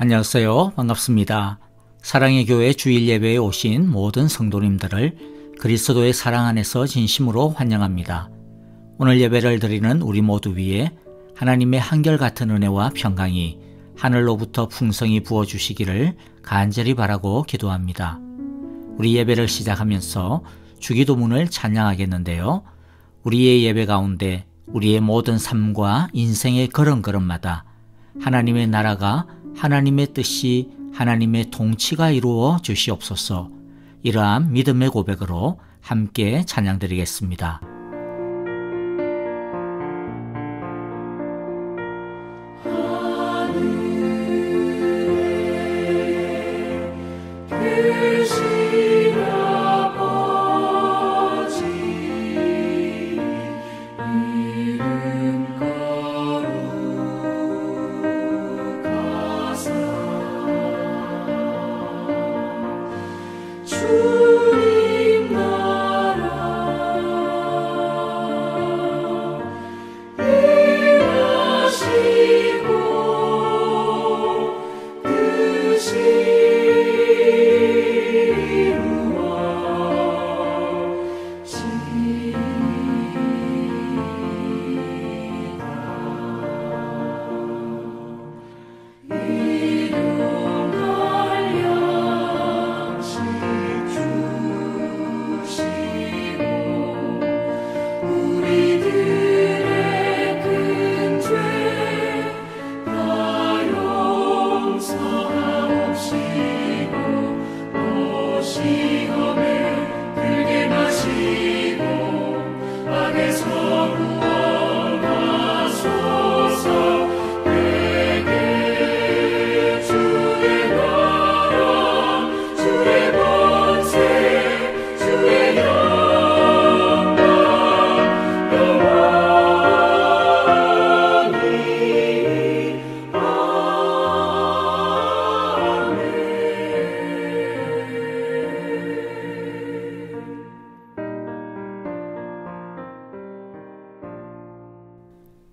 안녕하세요. 반갑습니다. 사랑의 교회 주일 예배에 오신 모든 성도님들을 그리스도의 사랑 안에서 진심으로 환영합니다. 오늘 예배를 드리는 우리 모두 위에 하나님의 한결같은 은혜와 평강이 하늘로부터 풍성히 부어주시기를 간절히 바라고 기도합니다. 우리 예배를 시작하면서 주기도문을 찬양하겠는데요. 우리의 예배 가운데 우리의 모든 삶과 인생의 걸음걸음마다 하나님의 나라가 하나님의 뜻이 하나님의 통치가 이루어 주시옵소서. 이러한 믿음의 고백으로 함께 찬양드리겠습니다.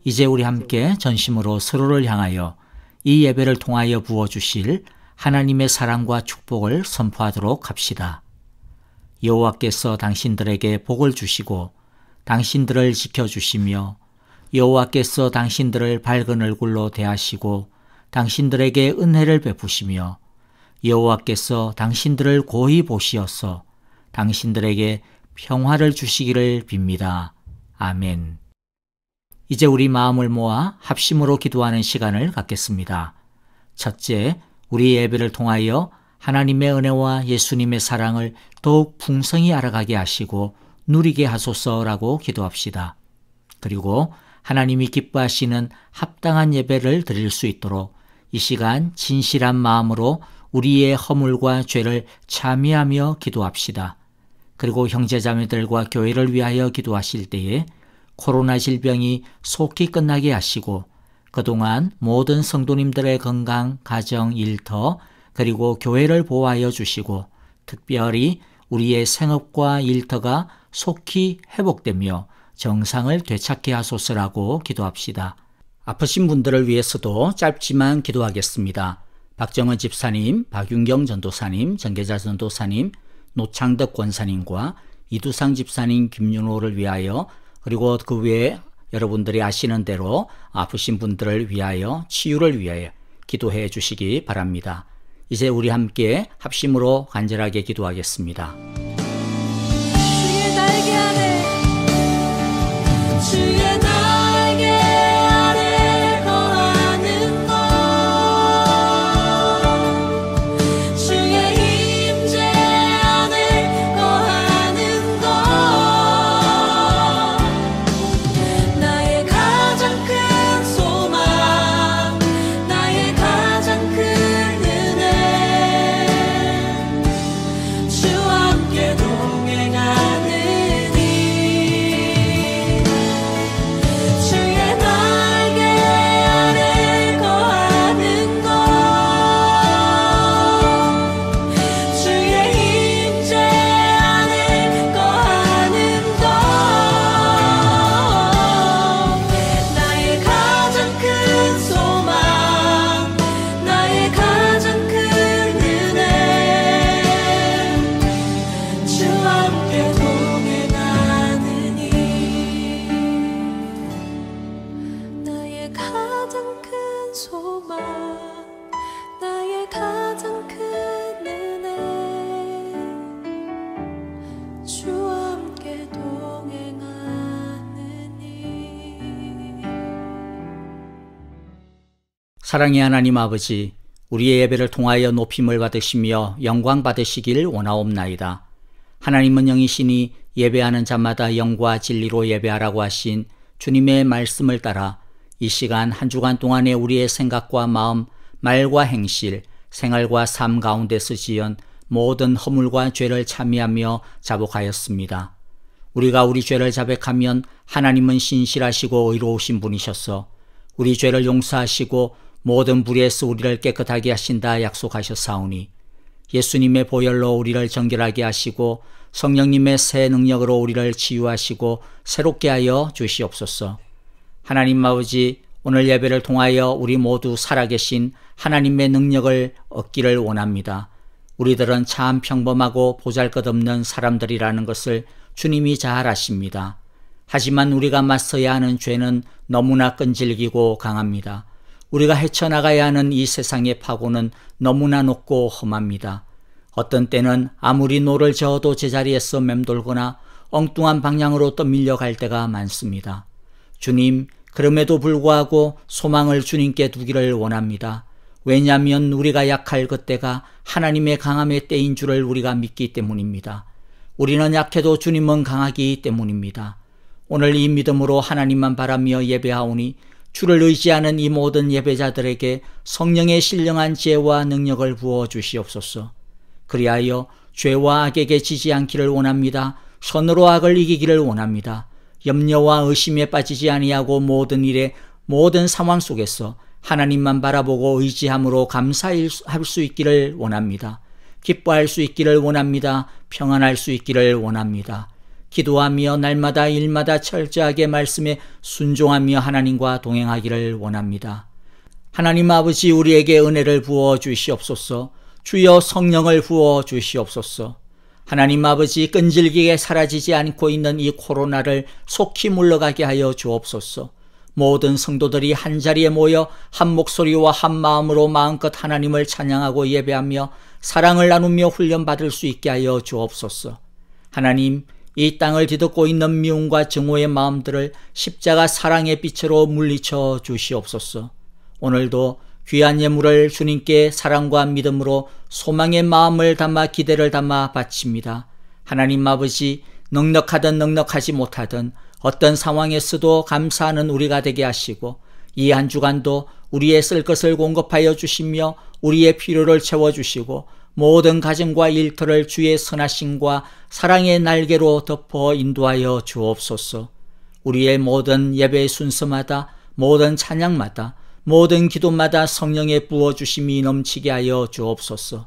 이제 우리 함께 전심으로 서로를 향하여 이 예배를 통하여 부어주실 하나님의 사랑과 축복을 선포하도록 합시다. 여호와께서 당신들에게 복을 주시고 당신들을 지켜주시며 여호와께서 당신들을 밝은 얼굴로 대하시고 당신들에게 은혜를 베푸시며 여호와께서 당신들을 고이 보시어서 당신들에게 평화를 주시기를 빕니다. 아멘. 이제 우리 마음을 모아 합심으로 기도하는 시간을 갖겠습니다. 첫째, 우리 예배를 통하여 하나님의 은혜와 예수님의 사랑을 더욱 풍성히 알아가게 하시고 누리게 하소서라고 기도합시다. 그리고 하나님이 기뻐하시는 합당한 예배를 드릴 수 있도록 이 시간 진실한 마음으로 우리의 허물과 죄를 참회하며 기도합시다. 그리고 형제자매들과 교회를 위하여 기도하실 때에 코로나 질병이 속히 끝나게 하시고 그동안 모든 성도님들의 건강, 가정, 일터 그리고 교회를 보호하여 주시고 특별히 우리의 생업과 일터가 속히 회복되며 정상을 되찾게 하소서라고 기도합시다. 아프신 분들을 위해서도 짧지만 기도하겠습니다. 박정은 집사님, 박윤경 전도사님, 정계자 전도사님, 노창덕 권사님과 이두상 집사님, 김윤호를 위하여 그리고 그 외에 여러분들이 아시는 대로 아프신 분들을 위하여 치유를 위하여 기도해 주시기 바랍니다. 이제 우리 함께 합심으로 간절하게 기도하겠습니다. 주의 날개 아래 주의 날개 아래 거하는 것 주의 임재 안에 거하는 것 나의 가장 큰 소망 나의 가장 큰 은혜 주와 함께 소망 나의 가장 큰 은혜 주와 함께 동행하느니. 사랑의 하나님 아버지, 우리의 예배를 통하여 높임을 받으시며 영광 받으시길 원하옵나이다. 하나님은 영이시니 예배하는 자마다 영과 진리로 예배하라고 하신 주님의 말씀을 따라 이 시간 한 주간 동안에 우리의 생각과 마음, 말과 행실, 생활과 삶 가운데서 지은 모든 허물과 죄를 참여하며 자복하였습니다. 우리가 우리 죄를 자백하면 하나님은 신실하시고 의로우신 분이셔서 우리 죄를 용서하시고 모든 불의에서 우리를 깨끗하게 하신다 약속하셨사오니 예수님의 보혈로 우리를 정결하게 하시고 성령님의 새 능력으로 우리를 치유하시고 새롭게 하여 주시옵소서. 하나님 아버지, 오늘 예배를 통하여 우리 모두 살아계신 하나님의 능력을 얻기를 원합니다. 우리들은 참 평범하고 보잘것없는 사람들이라는 것을 주님이 잘 아십니다. 하지만 우리가 맞서야 하는 죄는 너무나 끈질기고 강합니다. 우리가 헤쳐나가야 하는 이 세상의 파고는 너무나 높고 험합니다. 어떤 때는 아무리 노를 저어도 제자리에서 맴돌거나 엉뚱한 방향으로 떠밀려갈 때가 많습니다. 주님, 그럼에도 불구하고 소망을 주님께 두기를 원합니다. 왜냐하면 우리가 약할 그때가 하나님의 강함의 때인 줄을 우리가 믿기 때문입니다. 우리는 약해도 주님은 강하기 때문입니다. 오늘 이 믿음으로 하나님만 바라며 예배하오니 주를 의지하는 이 모든 예배자들에게 성령의 신령한 지혜와 능력을 부어 주시옵소서. 그리하여 죄와 악에게 지지 않기를 원합니다. 선으로 악을 이기기를 원합니다. 염려와 의심에 빠지지 아니하고 모든 일에 모든 상황 속에서 하나님만 바라보고 의지함으로 감사할 수 있기를 원합니다. 기뻐할 수 있기를 원합니다. 평안할 수 있기를 원합니다. 기도하며 날마다 일마다 철저하게 말씀에 순종하며 하나님과 동행하기를 원합니다. 하나님 아버지, 우리에게 은혜를 부어 주시옵소서. 주여 성령을 부어 주시옵소서. 하나님 아버지, 끈질기게 사라지지 않고 있는 이 코로나를 속히 물러가게 하여 주옵소서. 모든 성도들이 한자리에 모여 한 목소리와 한 마음으로 마음껏 하나님을 찬양하고 예배하며 사랑을 나누며 훈련받을 수 있게 하여 주옵소서. 하나님, 이 땅을 뒤덮고 있는 미움과 증오의 마음들을 십자가 사랑의 빛으로 물리쳐 주시옵소서. 오늘도 귀한 예물을 주님께 사랑과 믿음으로 소망의 마음을 담아 기대를 담아 바칩니다. 하나님 아버지, 넉넉하든 넉넉하지 못하든 어떤 상황에서도 감사하는 우리가 되게 하시고 이 한 주간도 우리의 쓸 것을 공급하여 주시며 우리의 필요를 채워주시고 모든 가정과 일터를 주의 선하심과 사랑의 날개로 덮어 인도하여 주옵소서. 우리의 모든 예배의 순서마다, 모든 찬양마다, 모든 기도마다 성령의 부어주심이 넘치게 하여 주옵소서.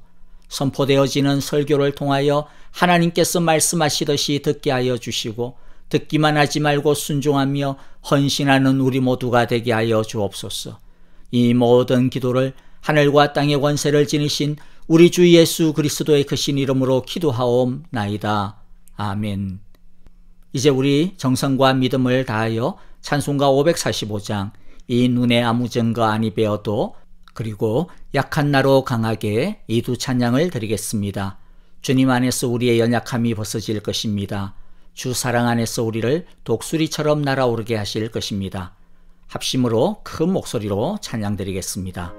선포되어지는 설교를 통하여 하나님께서 말씀하시듯이 듣게 하여 주시고 듣기만 하지 말고 순종하며 헌신하는 우리 모두가 되게 하여 주옵소서. 이 모든 기도를 하늘과 땅의 권세를 지니신 우리 주 예수 그리스도의 크신 이름으로 기도하옵나이다. 아멘. 이제 우리 정성과 믿음을 다하여 찬송가 545장 이 눈에 아무 증거 아니 배어도 그리고 약한 나로 강하게 이 두 찬양을 드리겠습니다. 주님 안에서 우리의 연약함이 벗어질 것입니다. 주 사랑 안에서 우리를 독수리처럼 날아오르게 하실 것입니다. 합심으로 큰 목소리로 찬양 드리겠습니다.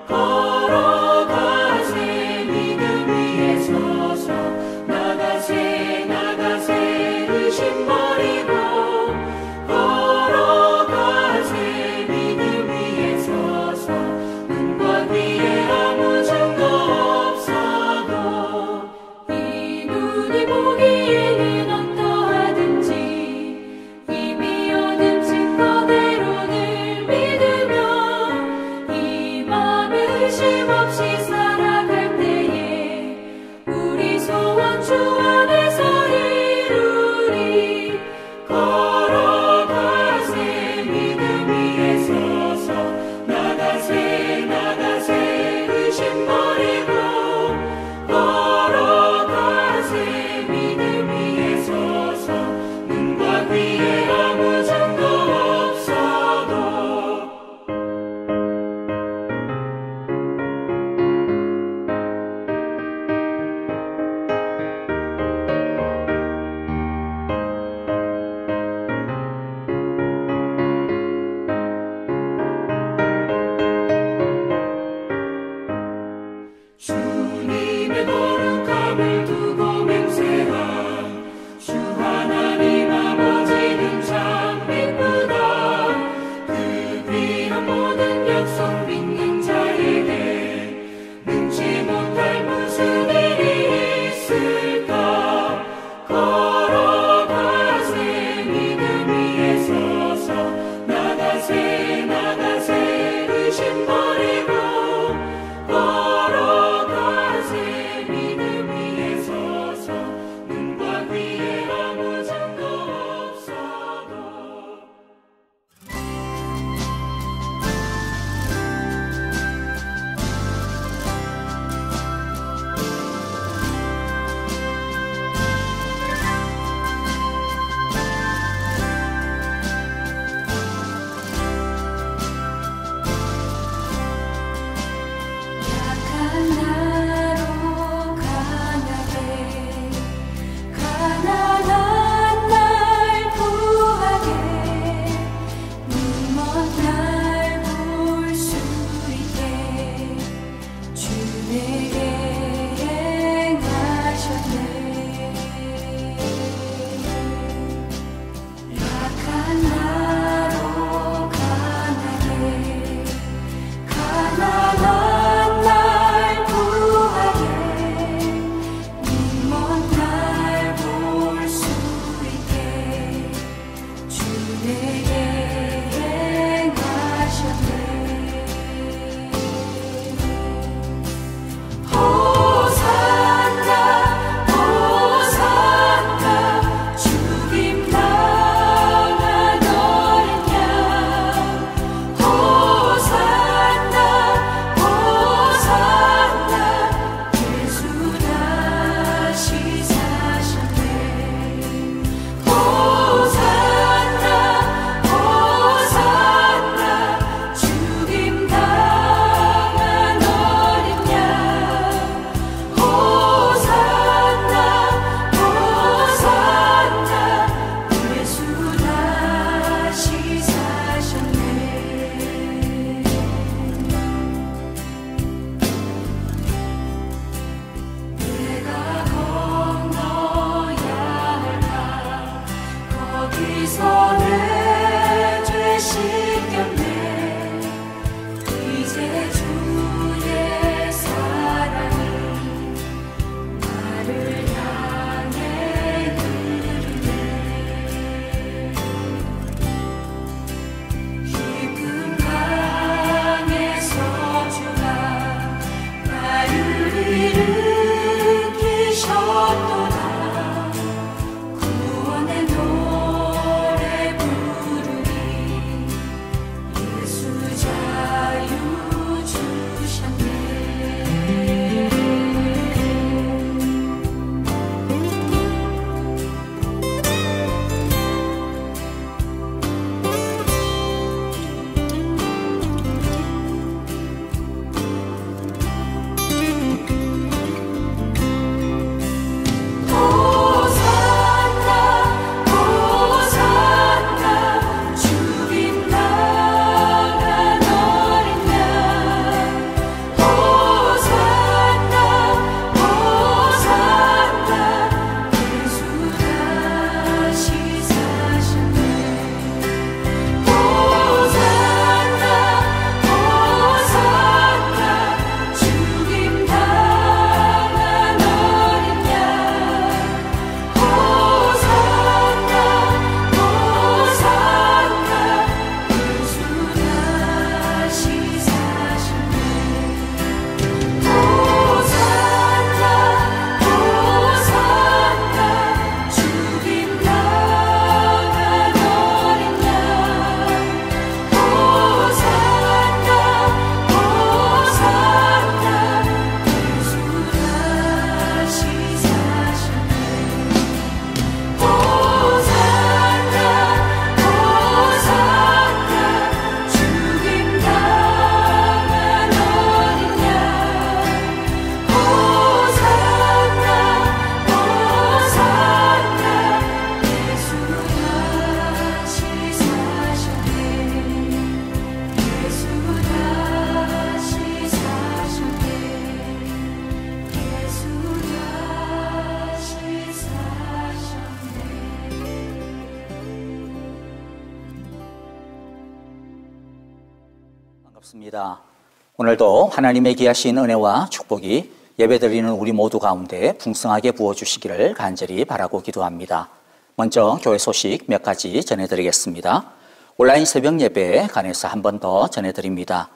걸어가 없이 살아갈 때에 우리 소원 주 안에서 이루리. 걸어가세 믿음 위에 서서 나가세 나가세 의심 버리고 걸어가세 믿음 위에 서서 눈과 귀에 아무 증거 없어도 입니다. 오늘도 하나님의 귀하신 은혜와 축복이 예배드리는 우리 모두 가운데 풍성하게 부어주시기를 간절히 바라고 기도합니다. 먼저 교회 소식 몇 가지 전해드리겠습니다. 온라인 새벽 예배에 관해서 한 번 더 전해드립니다.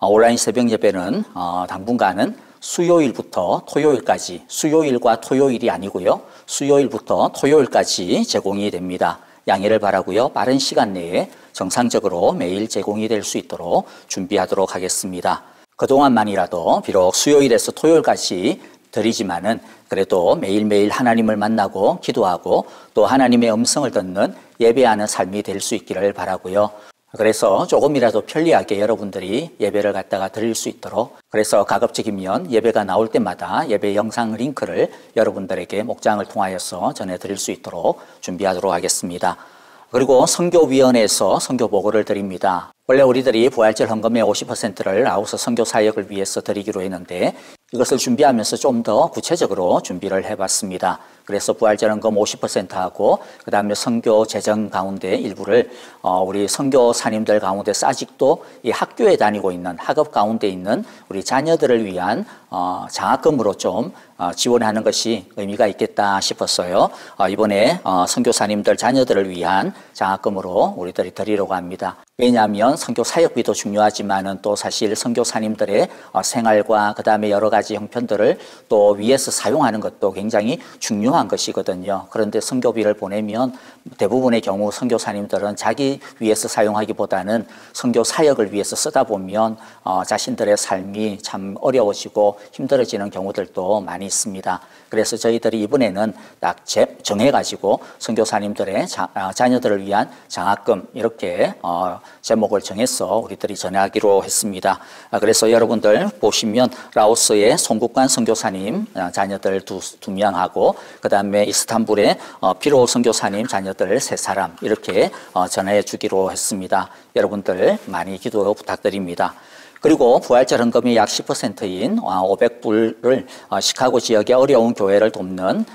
온라인 새벽 예배는 당분간은 수요일부터 토요일까지, 수요일과 토요일이 아니고요, 수요일부터 토요일까지 제공이 됩니다. 양해를 바라고요, 빠른 시간 내에 정상적으로 매일 제공이 될 수 있도록 준비하도록 하겠습니다. 그동안만이라도 비록 수요일에서 토요일까지 드리지만은 그래도 매일매일 하나님을 만나고 기도하고 또 하나님의 음성을 듣는 예배하는 삶이 될 수 있기를 바라고요. 그래서 조금이라도 편리하게 여러분들이 예배를 갖다가 드릴 수 있도록, 그래서 가급적이면 예배가 나올 때마다 예배 영상 링크를 여러분들에게 목장을 통하여서 전해드릴 수 있도록 준비하도록 하겠습니다. 그리고 선교위원회에서 선교 보고를 드립니다. 원래 우리들이 부활절 헌금의 50%를 아우서 선교 사역을 위해서 드리기로 했는데 이것을 준비하면서 좀 더 구체적으로 준비를 해봤습니다. 그래서 부활절 헌금 50%하고 그 다음에 선교 재정 가운데 일부를 우리 선교사님들 가운데서 아직도 이 학교에 다니고 있는 학업 가운데 있는 우리 자녀들을 위한 장학금으로 좀 지원하는 것이 의미가 있겠다 싶었어요. 이번에 선교사님들 자녀들을 위한 장학금으로 우리들이 드리려고 합니다. 왜냐하면 선교 사역비도 중요하지만은 또 사실 선교사님들의 생활과 그 다음에 여러 가지 형편들을 또 위해서 사용하는 것도 굉장히 중요한 것이거든요. 그런데 선교비를 보내면 대부분의 경우 선교사님들은 자기 위해서 사용하기보다는 선교 사역을 위해서 쓰다 보면 자신들의 삶이 참 어려워지고 힘들어지는 경우들도 많이 있습니다. 그래서 저희들이 이번에는 딱 정해가지고 선교사님들의 자녀들을 위한 장학금 이렇게 제목을 정해서 우리들이 전하기로 했습니다. 그래서 여러분들 보시면 라오스의 송국관 선교사님 자녀들 두 명하고 그 다음에 이스탄불의 피로 선교사님 자녀들 3사람 이렇게 전해 주기로 했습니다. 여러분들 많이 기도 부탁드립니다. 그리고 부활절 헌금이 약 10%인 500불을 시카고 지역의 어려운 교회를 돕는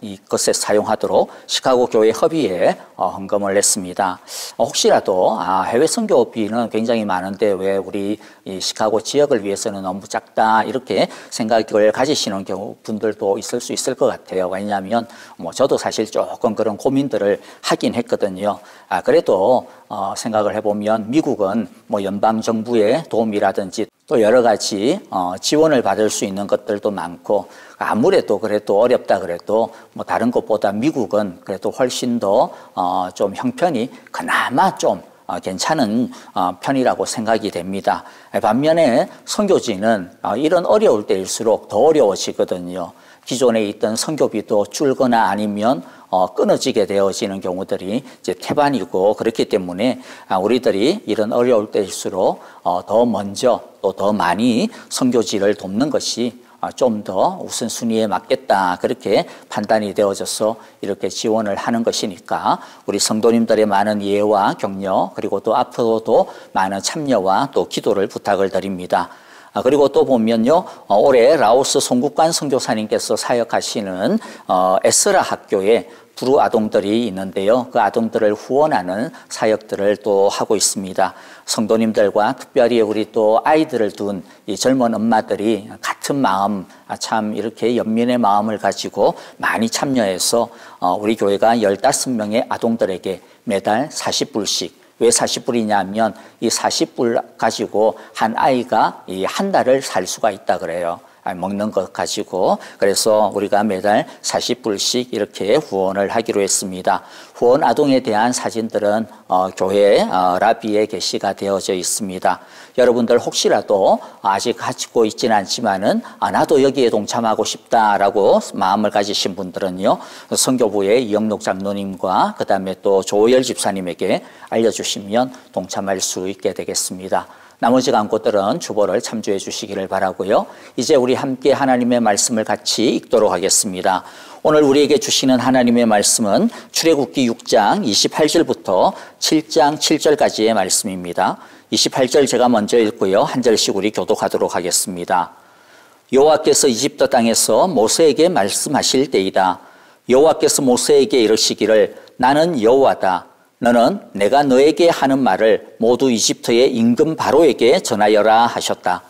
이것에 사용하도록 시카고 교회 협의회에 헌금을 했습니다. 혹시라도 해외 선교비는 굉장히 많은데 왜 우리 이 시카고 지역을 위해서는 너무 작다 이렇게 생각을 가지시는 분들도 있을 수 있을 것 같아요. 왜냐하면 저도 사실 조금 그런 고민들을 하긴 했거든요. 그래도 생각을 해보면 미국은 연방 정부의 도움이라든지 또 여러 가지 지원을 받을 수 있는 것들도 많고 아무래도 그래도 어렵다 그래도 다른 것보다 미국은 그래도 훨씬 더 좀 형편이 그나마 좀 괜찮은 편이라고 생각이 됩니다. 반면에 선교지는 이런 어려울 때일수록 더 어려워지거든요. 기존에 있던 선교비도 줄거나 아니면 끊어지게 되어지는 경우들이 이제 태반이고 그렇기 때문에 우리들이 이런 어려울 때일수록 더 먼저 또 더 많이 선교지를 돕는 것이 좀 더 우선순위에 맞겠다 그렇게 판단이 되어져서 이렇게 지원을 하는 것이니까 우리 성도님들의 많은 이해와 격려 그리고 또 앞으로도 많은 참여와 또 기도를 부탁을 드립니다. 그리고 또 보면요, 올해 라오스 송국관 선교사님께서 사역하시는 에스라 학교에 불우 아동들이 있는데요. 그 아동들을 후원하는 사역들을 또 하고 있습니다. 성도님들과 특별히 우리 또 아이들을 둔 이 젊은 엄마들이 같은 마음, 참 이렇게 연민의 마음을 가지고 많이 참여해서 우리 교회가 15명의 아동들에게 매달 40불씩 왜 40불이냐면 이 40불 가지고 한 아이가 이 한 달을 살 수가 있다 그래요. 먹는 것 가지고. 그래서 우리가 매달 40불씩 이렇게 후원을 하기로 했습니다. 후원 아동에 대한 사진들은 교회 라비에 게시가 되어져 있습니다. 여러분들 혹시라도 아직 가지고 있지는 않지만은 나도 여기에 동참하고 싶다라고 마음을 가지신 분들은요, 선교부의 이영록 장로님과 그 다음에 또 조호열 집사님에게 알려주시면 동참할 수 있게 되겠습니다. 나머지 광고들은 주보를 참조해 주시기를 바라고요. 이제 우리 함께 하나님의 말씀을 같이 읽도록 하겠습니다. 오늘 우리에게 주시는 하나님의 말씀은 출애굽기 6장 28절부터 7장 7절까지의 말씀입니다. 28절 제가 먼저 읽고요. 한 절씩 우리 교독하도록 하겠습니다. 여호와께서 이집트 땅에서 모세에게 말씀하실 때이다. 여호와께서 모세에게 이르시기를 나는 여호와다. 너는 내가 너에게 하는 말을 모두 이집트의 임금 바로에게 전하여라 하셨다.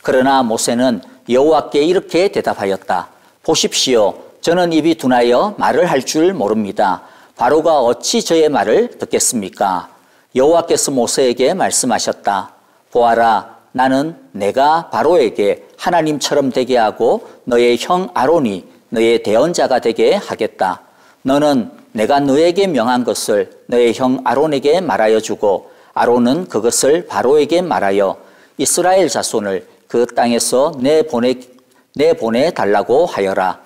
그러나 모세는 여호와께 이렇게 대답하였다. 보십시오. 저는 입이 둔하여 말을 할 줄 모릅니다. 바로가 어찌 저의 말을 듣겠습니까? 여호와께서 모세에게 말씀하셨다. 보아라, 나는 내가 바로에게 하나님처럼 되게 하고 너의 형 아론이 너의 대언자가 되게 하겠다. 너는 내가 너에게 명한 것을 너의 형 아론에게 말하여 주고 아론은 그것을 바로에게 말하여 이스라엘 자손을 그 땅에서 내보내 달라고 하여라.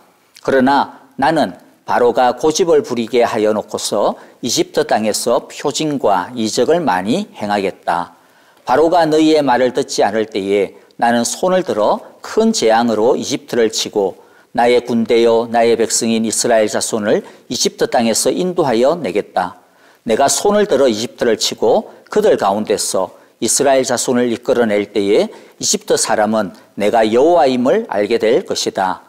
그러나 나는 바로가 고집을 부리게 하여 놓고서 이집트 땅에서 표징과 이적을 많이 행하겠다. 바로가 너희의 말을 듣지 않을 때에 나는 손을 들어 큰 재앙으로 이집트를 치고 나의 군대요 나의 백성인 이스라엘 자손을 이집트 땅에서 인도하여 내겠다. 내가 손을 들어 이집트를 치고 그들 가운데서 이스라엘 자손을 이끌어낼 때에 이집트 사람은 내가 여호와임을 알게 될 것이다.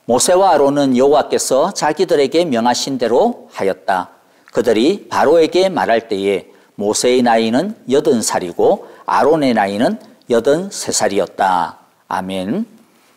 모세와 아론은 여호와께서 자기들에게 명하신 대로 하였다. 그들이 바로에게 말할 때에 모세의 나이는 80살이고 아론의 나이는 83살이었다. 아멘.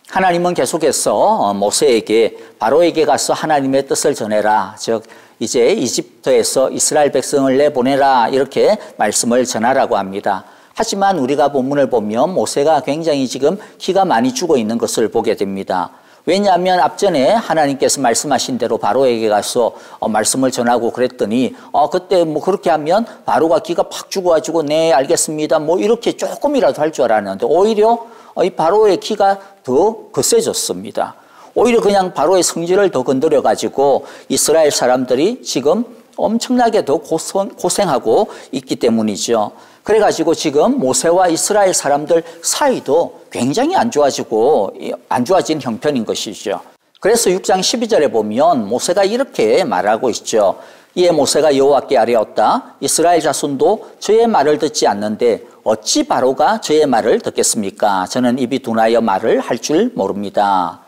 하나님은 계속해서 모세에게 바로에게 가서 하나님의 뜻을 전해라. 즉 이제 이집트에서 이스라엘 백성을 내보내라 이렇게 말씀을 전하라고 합니다. 하지만 우리가 본문을 보면 모세가 굉장히 지금 기가 많이 죽어 있는 것을 보게 됩니다. 왜냐하면 앞전에 하나님께서 말씀하신 대로 바로에게 가서 말씀을 전하고 그랬더니 그때 뭐 그렇게 하면 바로가 기가 팍 죽어가지고 네 알겠습니다 뭐 이렇게 조금이라도 할 줄 알았는데 오히려 이 바로의 기가 더 거세졌습니다. 오히려 그냥 바로의 성질을 더 건드려 가지고 이스라엘 사람들이 지금 엄청나게 더 고생하고 있기 때문이죠. 그래가지고 지금 모세와 이스라엘 사람들 사이도 굉장히 안 좋아진 형편인 것이죠. 그래서 6장 12절에 보면 모세가 이렇게 말하고 있죠. 이에 모세가 여호와께 아뢰었다. 이스라엘 자손도 저의 말을 듣지 않는데 어찌 바로가 저의 말을 듣겠습니까? 저는 입이 둔하여 말을 할 줄 모릅니다.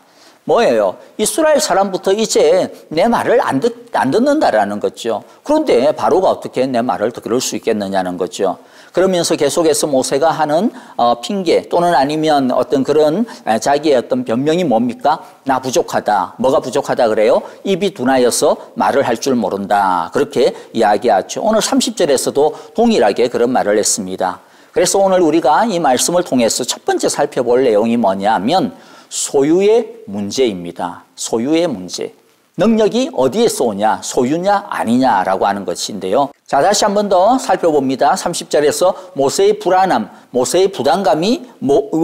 뭐예요? 이스라엘 사람부터 이제 내 말을 안 듣는다라는 거죠. 그런데 바로가 어떻게 내 말을 들을 수 있겠느냐는 거죠. 그러면서 계속해서 모세가 하는 핑계 또는 아니면 어떤 그런 자기의 어떤 변명이 뭡니까? 나 부족하다. 뭐가 부족하다 그래요? 입이 둔하여서 말을 할 줄 모른다. 그렇게 이야기하죠. 오늘 30절에서도 동일하게 그런 말을 했습니다. 그래서 오늘 우리가 이 말씀을 통해서 첫 번째 살펴볼 내용이 뭐냐면 소유의 문제입니다. 소유의 문제. 능력이 어디에서 오냐? 소유냐 아니냐라고 하는 것인데요. 자, 다시 한 번 더 살펴봅니다. 30절에서 모세의 불안함, 모세의 부담감이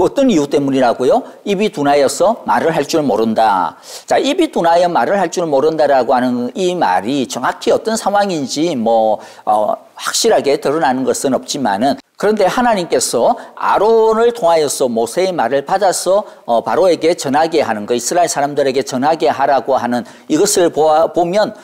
어떤 이유 때문이라고요? 입이 둔하여서 말을 할 줄 모른다. 자, 입이 둔하여 말을 할 줄 모른다라고 하는 이 말이 정확히 어떤 상황인지 확실하게 드러나는 것은 없지만은 그런데 하나님께서 아론을 통하여서 모세의 말을 받아서 바로에게 전하게 하는 거, 이스라엘 사람들에게 전하게 하라고 하는 이것을 보면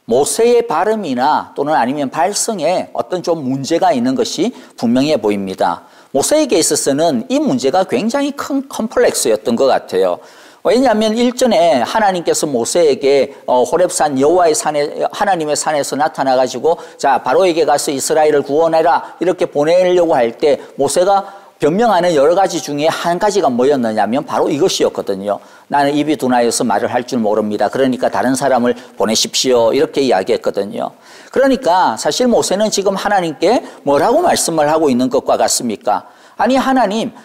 모세의 발음이나 또는 아니면 발성에 어떤 좀 문제가 있는 것이 분명해 보입니다. 모세에게 있어서는 이 문제가 굉장히 큰 컴플렉스였던 것 같아요. 왜냐하면 일전에 하나님께서 모세에게 호렙산 여호와의 산에 하나님의 산에서 나타나가지고 자 바로에게 가서 이스라엘을 구원해라 이렇게 보내려고 할 때 모세가 변명하는 여러 가지 중에 한 가지가 뭐였느냐면 바로 이것이었거든요. 나는 입이 둔하여서 말을 할 줄 모릅니다. 그러니까 다른 사람을 보내십시오. 이렇게 이야기했거든요. 그러니까 사실 모세는 지금 하나님께 뭐라고 말씀을 하고 있는 것과 같습니까? 아니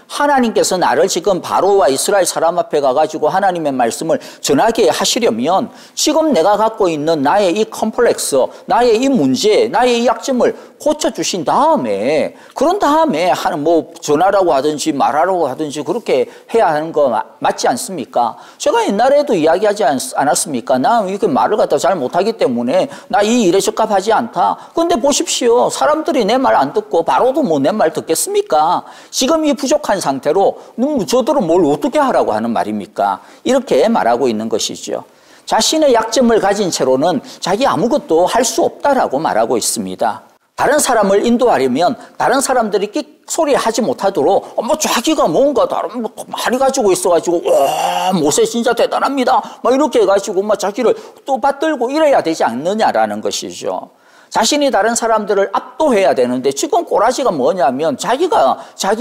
하나님께서 나를 지금 바로와 이스라엘 사람 앞에 가가지고 하나님의 말씀을 전하게 하시려면 지금 내가 갖고 있는 나의 이 컴플렉스, 나의 이 문제, 나의 이 약점을 고쳐주신 다음에 그런 다음에 뭐 전하라고 하든지 말하라고 하든지 그렇게 해야 하는 거 맞지 않습니까? 제가 옛날에도 이야기하지 않았습니까? 나 이렇게 말을 갖다 잘 못하기 때문에 나 이 일에 적합하지 않다. 근데 보십시오. 사람들이 내 말 안 듣고 바로도 뭐 내 말 듣겠습니까? 지금 이 부족한 상태로 저들은 뭘 어떻게 하라고 하는 말입니까? 이렇게 말하고 있는 것이죠. 자신의 약점을 가진 채로는 자기 아무것도 할 수 없다라고 말하고 있습니다. 다른 사람을 인도하려면 다른 사람들이 끽소리 하지 못하도록 자기가 뭔가 다른 말이 가지고 있어가지고 와 모세 진짜 대단합니다 막 이렇게 해가지고 자기를 또 받들고 이래야 되지 않느냐라는 것이죠. 자신이 다른 사람들을 압도해야 되는데 지금 꼬라지가 뭐냐면 자기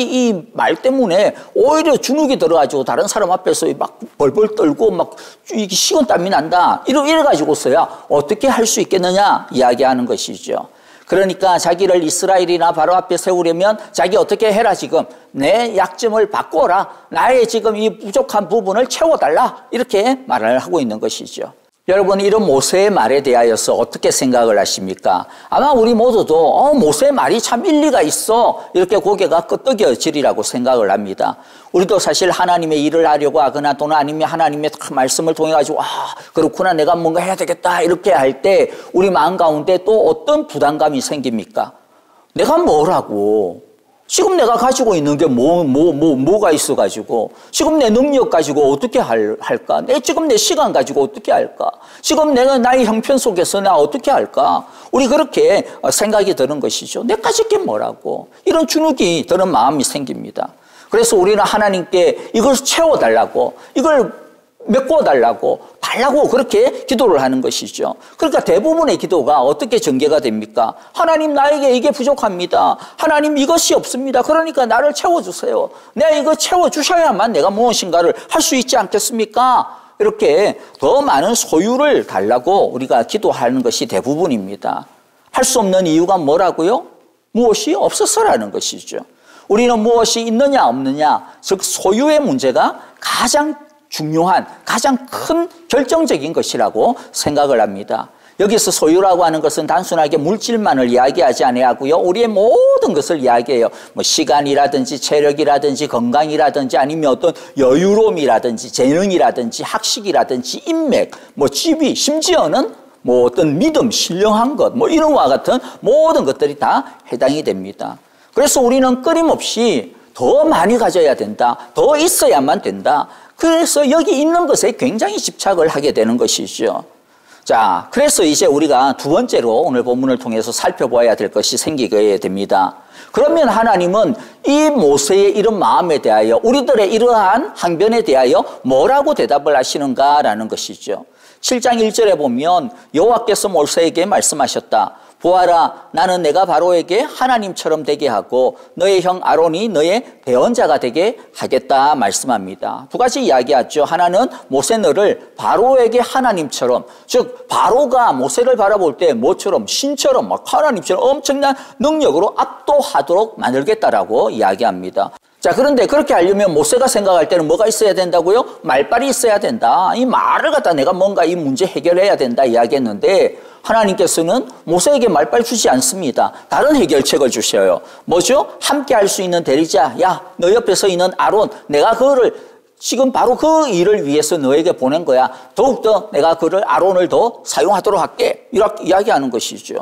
이 말 때문에 오히려 주눅이 들어가지고 다른 사람 앞에서 막 벌벌 떨고 막 이게 식은땀이 난다. 이래가지고서야 어떻게 할 수 있겠느냐 이야기하는 것이죠. 그러니까 자기를 이스라엘이나 바로 앞에 세우려면 자기 어떻게 해라 지금 내 약점을 바꿔라. 나의 지금 이 부족한 부분을 채워달라. 이렇게 말을 하고 있는 것이죠. 여러분 이런 모세의 말에 대하여서 어떻게 생각을 하십니까? 아마 우리 모두도 모세의 말이 참 일리가 있어 이렇게 고개가 끄덕여지리라고 생각을 합니다. 우리도 사실 하나님의 일을 하려고 하거나 또는 아니면 하나님의 말씀을 통해 가지고 그렇구나 내가 뭔가 해야 되겠다 이렇게 할 때 우리 마음 가운데 또 어떤 부담감이 생깁니까? 내가 뭐라고? 지금 내가 가지고 있는 게 뭐가 있어가지고, 지금 내 능력 가지고 어떻게 할까? 지금 내 시간 가지고 어떻게 할까? 지금 내가 나의 형편 속에서 나 어떻게 할까? 우리 그렇게 생각이 드는 것이죠. 내가 가질 게 뭐라고? 이런 주눅이 드는 마음이 생깁니다. 그래서 우리는 하나님께 이걸 채워달라고, 이걸 메꿔달라고 그렇게 기도를 하는 것이죠. 그러니까 대부분의 기도가 어떻게 전개가 됩니까? 하나님 나에게 이게 부족합니다. 하나님 이것이 없습니다. 그러니까 나를 채워주세요. 내가 이거 채워주셔야만 내가 무엇인가를 할 수 있지 않겠습니까? 이렇게 더 많은 소유를 달라고 우리가 기도하는 것이 대부분입니다. 할 수 없는 이유가 뭐라고요? 무엇이 없어서라는 것이죠. 우리는 무엇이 있느냐 없느냐, 즉 소유의 문제가 가장 중요한 가장 큰 결정적인 것이라고 생각을 합니다. 여기서 소유라고 하는 것은 단순하게 물질만을 이야기하지 아니하고요. 우리의 모든 것을 이야기해요. 뭐 시간이라든지 체력이라든지 건강이라든지 아니면 어떤 여유로움이라든지 재능이라든지 학식이라든지 인맥, 뭐 지위, 심지어는 뭐 어떤 믿음, 신령한 것, 뭐 이런 와 같은 모든 것들이 다 해당이 됩니다. 그래서 우리는 끊임없이 더 많이 가져야 된다. 더 있어야만 된다. 그래서 여기 있는 것에 굉장히 집착을 하게 되는 것이죠. 자, 그래서 이제 우리가 두 번째로 오늘 본문을 통해서 살펴봐야 될 것이 생기게 됩니다. 그러면 하나님은 이 모세의 이런 마음에 대하여 우리들의 이러한 항변에 대하여 뭐라고 대답을 하시는가라는 것이죠. 7장 1절에 보면 여호와께서 모세에게 말씀하셨다. 보아라, 나는 내가 바로에게 하나님처럼 되게 하고 너의 형 아론이 너의 대언자가 되게 하겠다 말씀합니다. 두 가지 이야기하죠. 하나는 모세 너를 바로에게 하나님처럼, 즉 바로가 모세를 바라볼 때 뭐처럼, 신처럼 막 하나님처럼 엄청난 능력으로 압도하도록 만들겠다라고 이야기합니다. 자, 그런데 그렇게 하려면 모세가 생각할 때는 뭐가 있어야 된다고요? 말빨이 있어야 된다. 이 말을 갖다 내가 뭔가 이 문제 해결해야 된다 이야기했는데 하나님께서는 모세에게 말빨 주지 않습니다. 다른 해결책을 주셔요. 뭐죠? 함께 할 수 있는 대리자, 야, 너 옆에 서 있는 아론, 내가 그거를 지금 바로 그 일을 위해서 너에게 보낸 거야. 더욱더 내가 그를 아론을 더 사용하도록 할게. 이렇게 이야기하는 것이죠.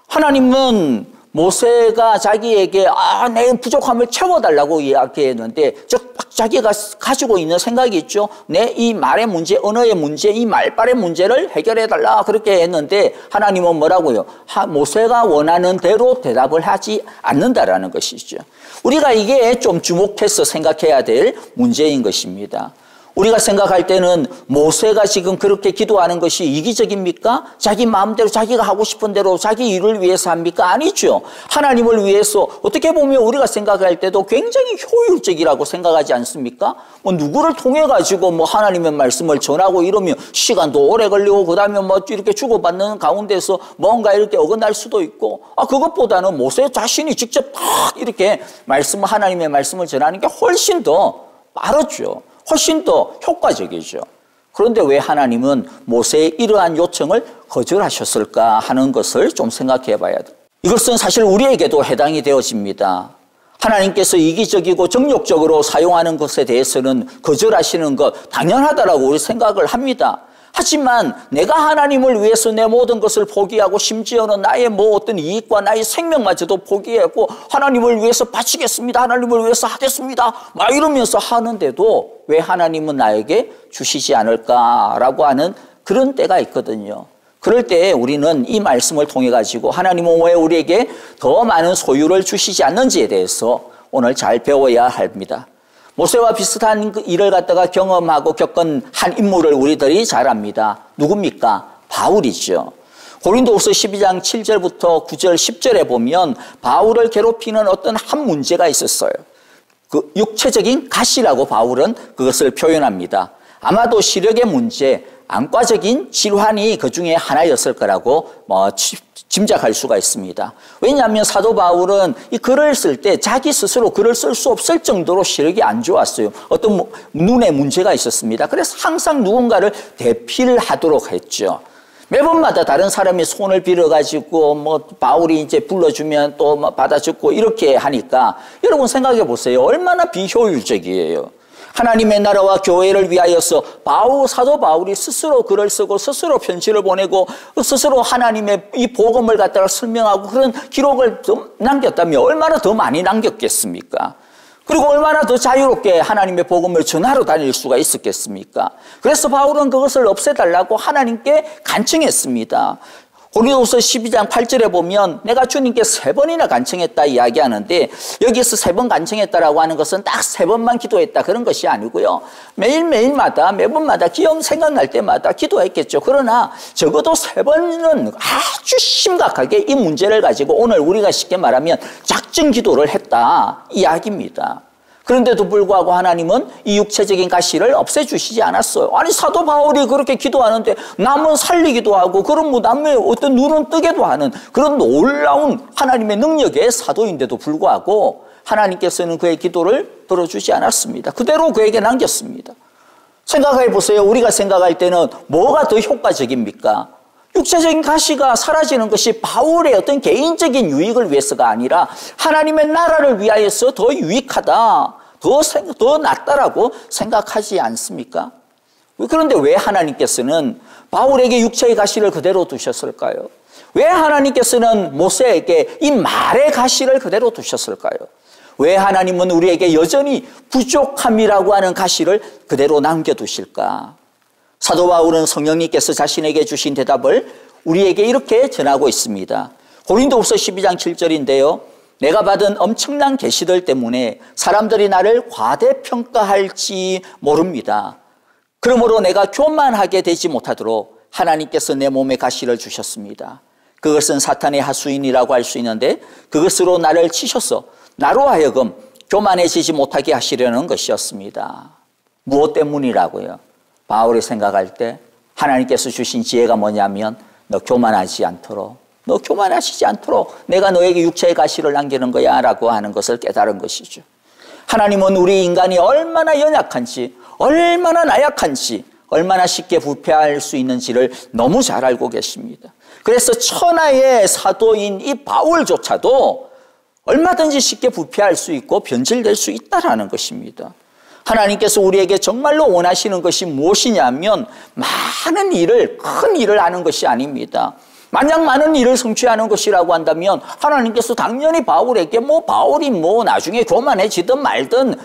하나님은 모세가 자기에게 내 부족함을 채워달라고 이야기했는데 즉 자기가 가지고 있는 생각이 있죠. 내 이 말의 문제, 언어의 문제, 이 말빨의 문제를 해결해달라 그렇게 했는데 하나님은 뭐라고요? 모세가 원하는 대로 대답을 하지 않는다라는 것이죠. 우리가 이게 좀 주목해서 생각해야 될 문제인 것입니다. 우리가 생각할 때는 모세가 지금 그렇게 기도하는 것이 이기적입니까? 자기 마음대로 자기가 하고 싶은 대로 자기 일을 위해서 합니까? 아니죠. 하나님을 위해서 어떻게 보면 우리가 생각할 때도 굉장히 효율적이라고 생각하지 않습니까? 뭐 누구를 통해 가지고 뭐 하나님의 말씀을 전하고 이러면 시간도 오래 걸리고 그다음에 뭐 이렇게 주고받는 가운데서 뭔가 이렇게 어긋날 수도 있고 그것보다는 모세 자신이 직접 딱 이렇게 하나님의 말씀을 전하는 게 훨씬 더 빠르죠. 훨씬 더 효과적이죠. 그런데 왜 하나님은 모세의 이러한 요청을 거절하셨을까 하는 것을 좀 생각해 봐야 돼요. 이것은 사실 우리에게도 해당이 되어집니다. 하나님께서 이기적이고 정욕적으로 사용하는 것에 대해서는 거절하시는 것 당연하다라고 우리 생각을 합니다. 하지만 내가 하나님을 위해서 내 모든 것을 포기하고 심지어는 나의 뭐 어떤 이익과 나의 생명마저도 포기하고 하나님을 위해서 바치겠습니다. 하나님을 위해서 하겠습니다. 막 이러면서 하는데도 왜 하나님은 나에게 주시지 않을까라고 하는 그런 때가 있거든요. 그럴 때 우리는 이 말씀을 통해 가지고 하나님은 왜 우리에게 더 많은 소유를 주시지 않는지에 대해서 오늘 잘 배워야 합니다. 모세와 비슷한 일을 갖다가 경험하고 겪은 한 인물을 우리들이 잘 압니다. 누굽니까? 바울이죠. 고린도후서 12장 7절부터 9절 10절에 보면 바울을 괴롭히는 어떤 한 문제가 있었어요. 그 육체적인 가시라고 바울은 그것을 표현합니다. 아마도 시력의 문제, 안과적인 질환이 그 중에 하나였을 거라고 짐작할 수가 있습니다. 왜냐하면 사도 바울은 이 글을 쓸 때 자기 스스로 글을 쓸 수 없을 정도로 시력이 안 좋았어요. 어떤 눈에 문제가 있었습니다. 그래서 항상 누군가를 대피를 하도록 했죠. 매번마다 다른 사람의 손을 빌어가지고 바울이 이제 불러주면 또 받아 적고 이렇게 하니까 여러분 생각해 보세요. 얼마나 비효율적이에요. 하나님의 나라와 교회를 위하여서 사도 바울이 스스로 글을 쓰고 스스로 편지를 보내고 스스로 하나님의 이 복음을 갖다가 설명하고 그런 기록을 남겼다면 얼마나 더 많이 남겼겠습니까? 그리고 얼마나 더 자유롭게 하나님의 복음을 전하러 다닐 수가 있었겠습니까? 그래서 바울은 그것을 없애달라고 하나님께 간청했습니다. 고린도후서 12장 8절에 보면 내가 주님께 3번이나 간청했다 이야기하는데 여기서 3번 간청했다라고 하는 것은 딱 3번만 기도했다 그런 것이 아니고요. 매일매일마다 매번마다 기억 생각날 때마다 기도했겠죠. 그러나 적어도 3번은 아주 심각하게 이 문제를 가지고 오늘 우리가 쉽게 말하면 작정 기도를 했다 이야기입니다. 그런데도 불구하고 하나님은 이 육체적인 가시를 없애주시지 않았어요. 아니 사도 바울이 그렇게 기도하는데 남은 살리기도 하고 그런 남의 어떤 눈은 뜨게도 하는 그런 놀라운 하나님의 능력의 사도인데도 불구하고 하나님께서는 그의 기도를 들어주지 않았습니다. 그대로 그에게 남겼습니다. 생각해 보세요. 우리가 생각할 때는 뭐가 더 효과적입니까? 육체적인 가시가 사라지는 것이 바울의 어떤 개인적인 유익을 위해서가 아니라 하나님의 나라를 위하여서 더 유익하다, 더 낫다라고 생각하지 않습니까? 그런데 왜 하나님께서는 바울에게 육체의 가시를 그대로 두셨을까요? 왜 하나님께서는 모세에게 이 말의 가시를 그대로 두셨을까요? 왜 하나님은 우리에게 여전히 부족함이라고 하는 가시를 그대로 남겨두실까? 사도 바울은 성령님께서 자신에게 주신 대답을 우리에게 이렇게 전하고 있습니다. 고린도후서 12장 7절인데요. 내가 받은 엄청난 계시들 때문에 사람들이 나를 과대평가할지 모릅니다. 그러므로 내가 교만하게 되지 못하도록 하나님께서 내 몸에 가시를 주셨습니다. 그것은 사탄의 하수인이라고 할 수 있는데 그것으로 나를 치셔서 나로 하여금 교만해지지 못하게 하시려는 것이었습니다. 무엇 때문이라고요? 바울이 생각할 때 하나님께서 주신 지혜가 뭐냐면 너 교만하지 않도록, 너 교만하시지 않도록 내가 너에게 육체의 가시를 남기는 거야 라고 하는 것을 깨달은 것이죠. 하나님은 우리 인간이 얼마나 연약한지, 얼마나 나약한지, 얼마나 쉽게 부패할 수 있는지를 너무 잘 알고 계십니다. 그래서 천하의 사도인 이 바울조차도 얼마든지 쉽게 부패할 수 있고 변질될 수 있다는 것입니다. 하나님께서 우리에게 정말로 원하시는 것이 무엇이냐면 많은 일을, 큰 일을 하는 것이 아닙니다. 만약 많은 일을 성취하는 것이라고 한다면 하나님께서 당연히 바울에게 바울이 나중에 교만해지든 말든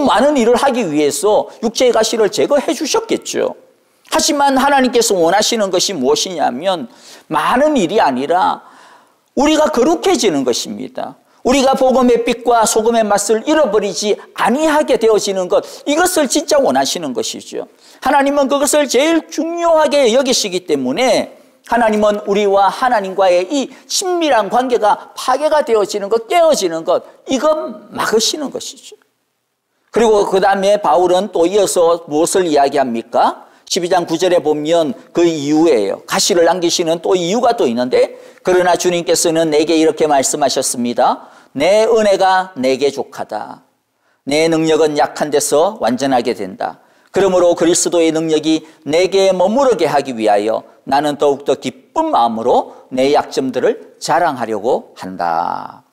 많은 일을 하기 위해서 육체의 가시를 제거해 주셨겠죠. 하지만 하나님께서 원하시는 것이 무엇이냐면 많은 일이 아니라 우리가 거룩해지는 것입니다. 우리가 복음의 빛과 소금의 맛을 잃어버리지 아니하게 되어지는 것, 이것을 진짜 원하시는 것이죠. 하나님은 그것을 제일 중요하게 여기시기 때문에 하나님은 우리와 하나님과의 이 친밀한 관계가 파괴가 되어지는 것, 깨어지는 것, 이것 막으시는 것이죠. 그리고 그 다음에 바울은 또 이어서 무엇을 이야기합니까? 12장 9절에 보면 그 이유예요. 가시를 남기시는 또 이유가 또 있는데 그러나 주님께서는 내게 이렇게 말씀하셨습니다. 내 은혜가 내게 족하다. 내 능력은 약한 데서 완전하게 된다. 그러므로 그리스도의 능력이 내게 머무르게 하기 위하여 나는 더욱더 기쁜 마음으로 내 약점들을 자랑하려고 한다.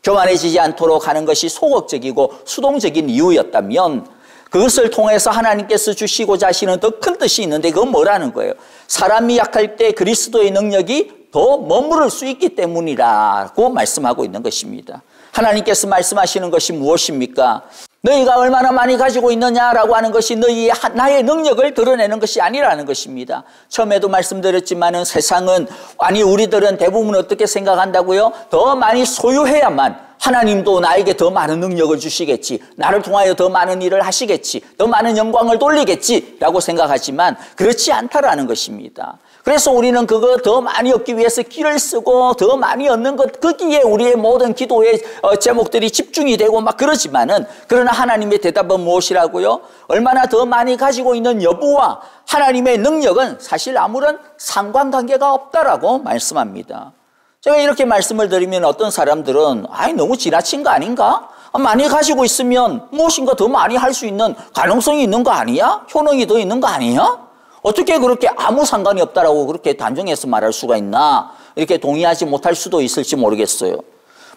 교만해지지 않도록 하는 것이 소극적이고 수동적인 이유였다면 그것을 통해서 하나님께서 주시고자 하시는 더 큰 뜻이 있는데 그건 뭐라는 거예요? 사람이 약할 때 그리스도의 능력이 더 머무를 수 있기 때문이라고 말씀하고 있는 것입니다. 하나님께서 말씀하시는 것이 무엇입니까? 너희가 얼마나 많이 가지고 있느냐라고 하는 것이 나의 능력을 드러내는 것이 아니라는 것입니다. 처음에도 말씀드렸지만은 세상은, 우리들은 대부분 어떻게 생각한다고요? 더 많이 소유해야만 하나님도 나에게 더 많은 능력을 주시겠지, 나를 통하여 더 많은 일을 하시겠지, 더 많은 영광을 돌리겠지라고 생각하지만 그렇지 않다라는 것입니다. 그래서 우리는 그거 더 많이 얻기 위해서 기를 쓰고 더 많이 얻는 것, 거기에 우리의 모든 기도의 제목들이 집중이 되고 막 그러지만은, 그러나 하나님의 대답은 무엇이라고요? 얼마나 더 많이 가지고 있는 여부와 하나님의 능력은 사실 아무런 상관관계가 없다라고 말씀합니다. 제가 이렇게 말씀을 드리면 어떤 사람들은 너무 지나친 거 아닌가? 많이 가지고 있으면 무엇인가 더 많이 할 수 있는 가능성이 있는 거 아니야? 효능이 더 있는 거 아니야? 어떻게 그렇게 아무 상관이 없다라고 그렇게 단정해서 말할 수가 있나? 이렇게 동의하지 못할 수도 있을지 모르겠어요.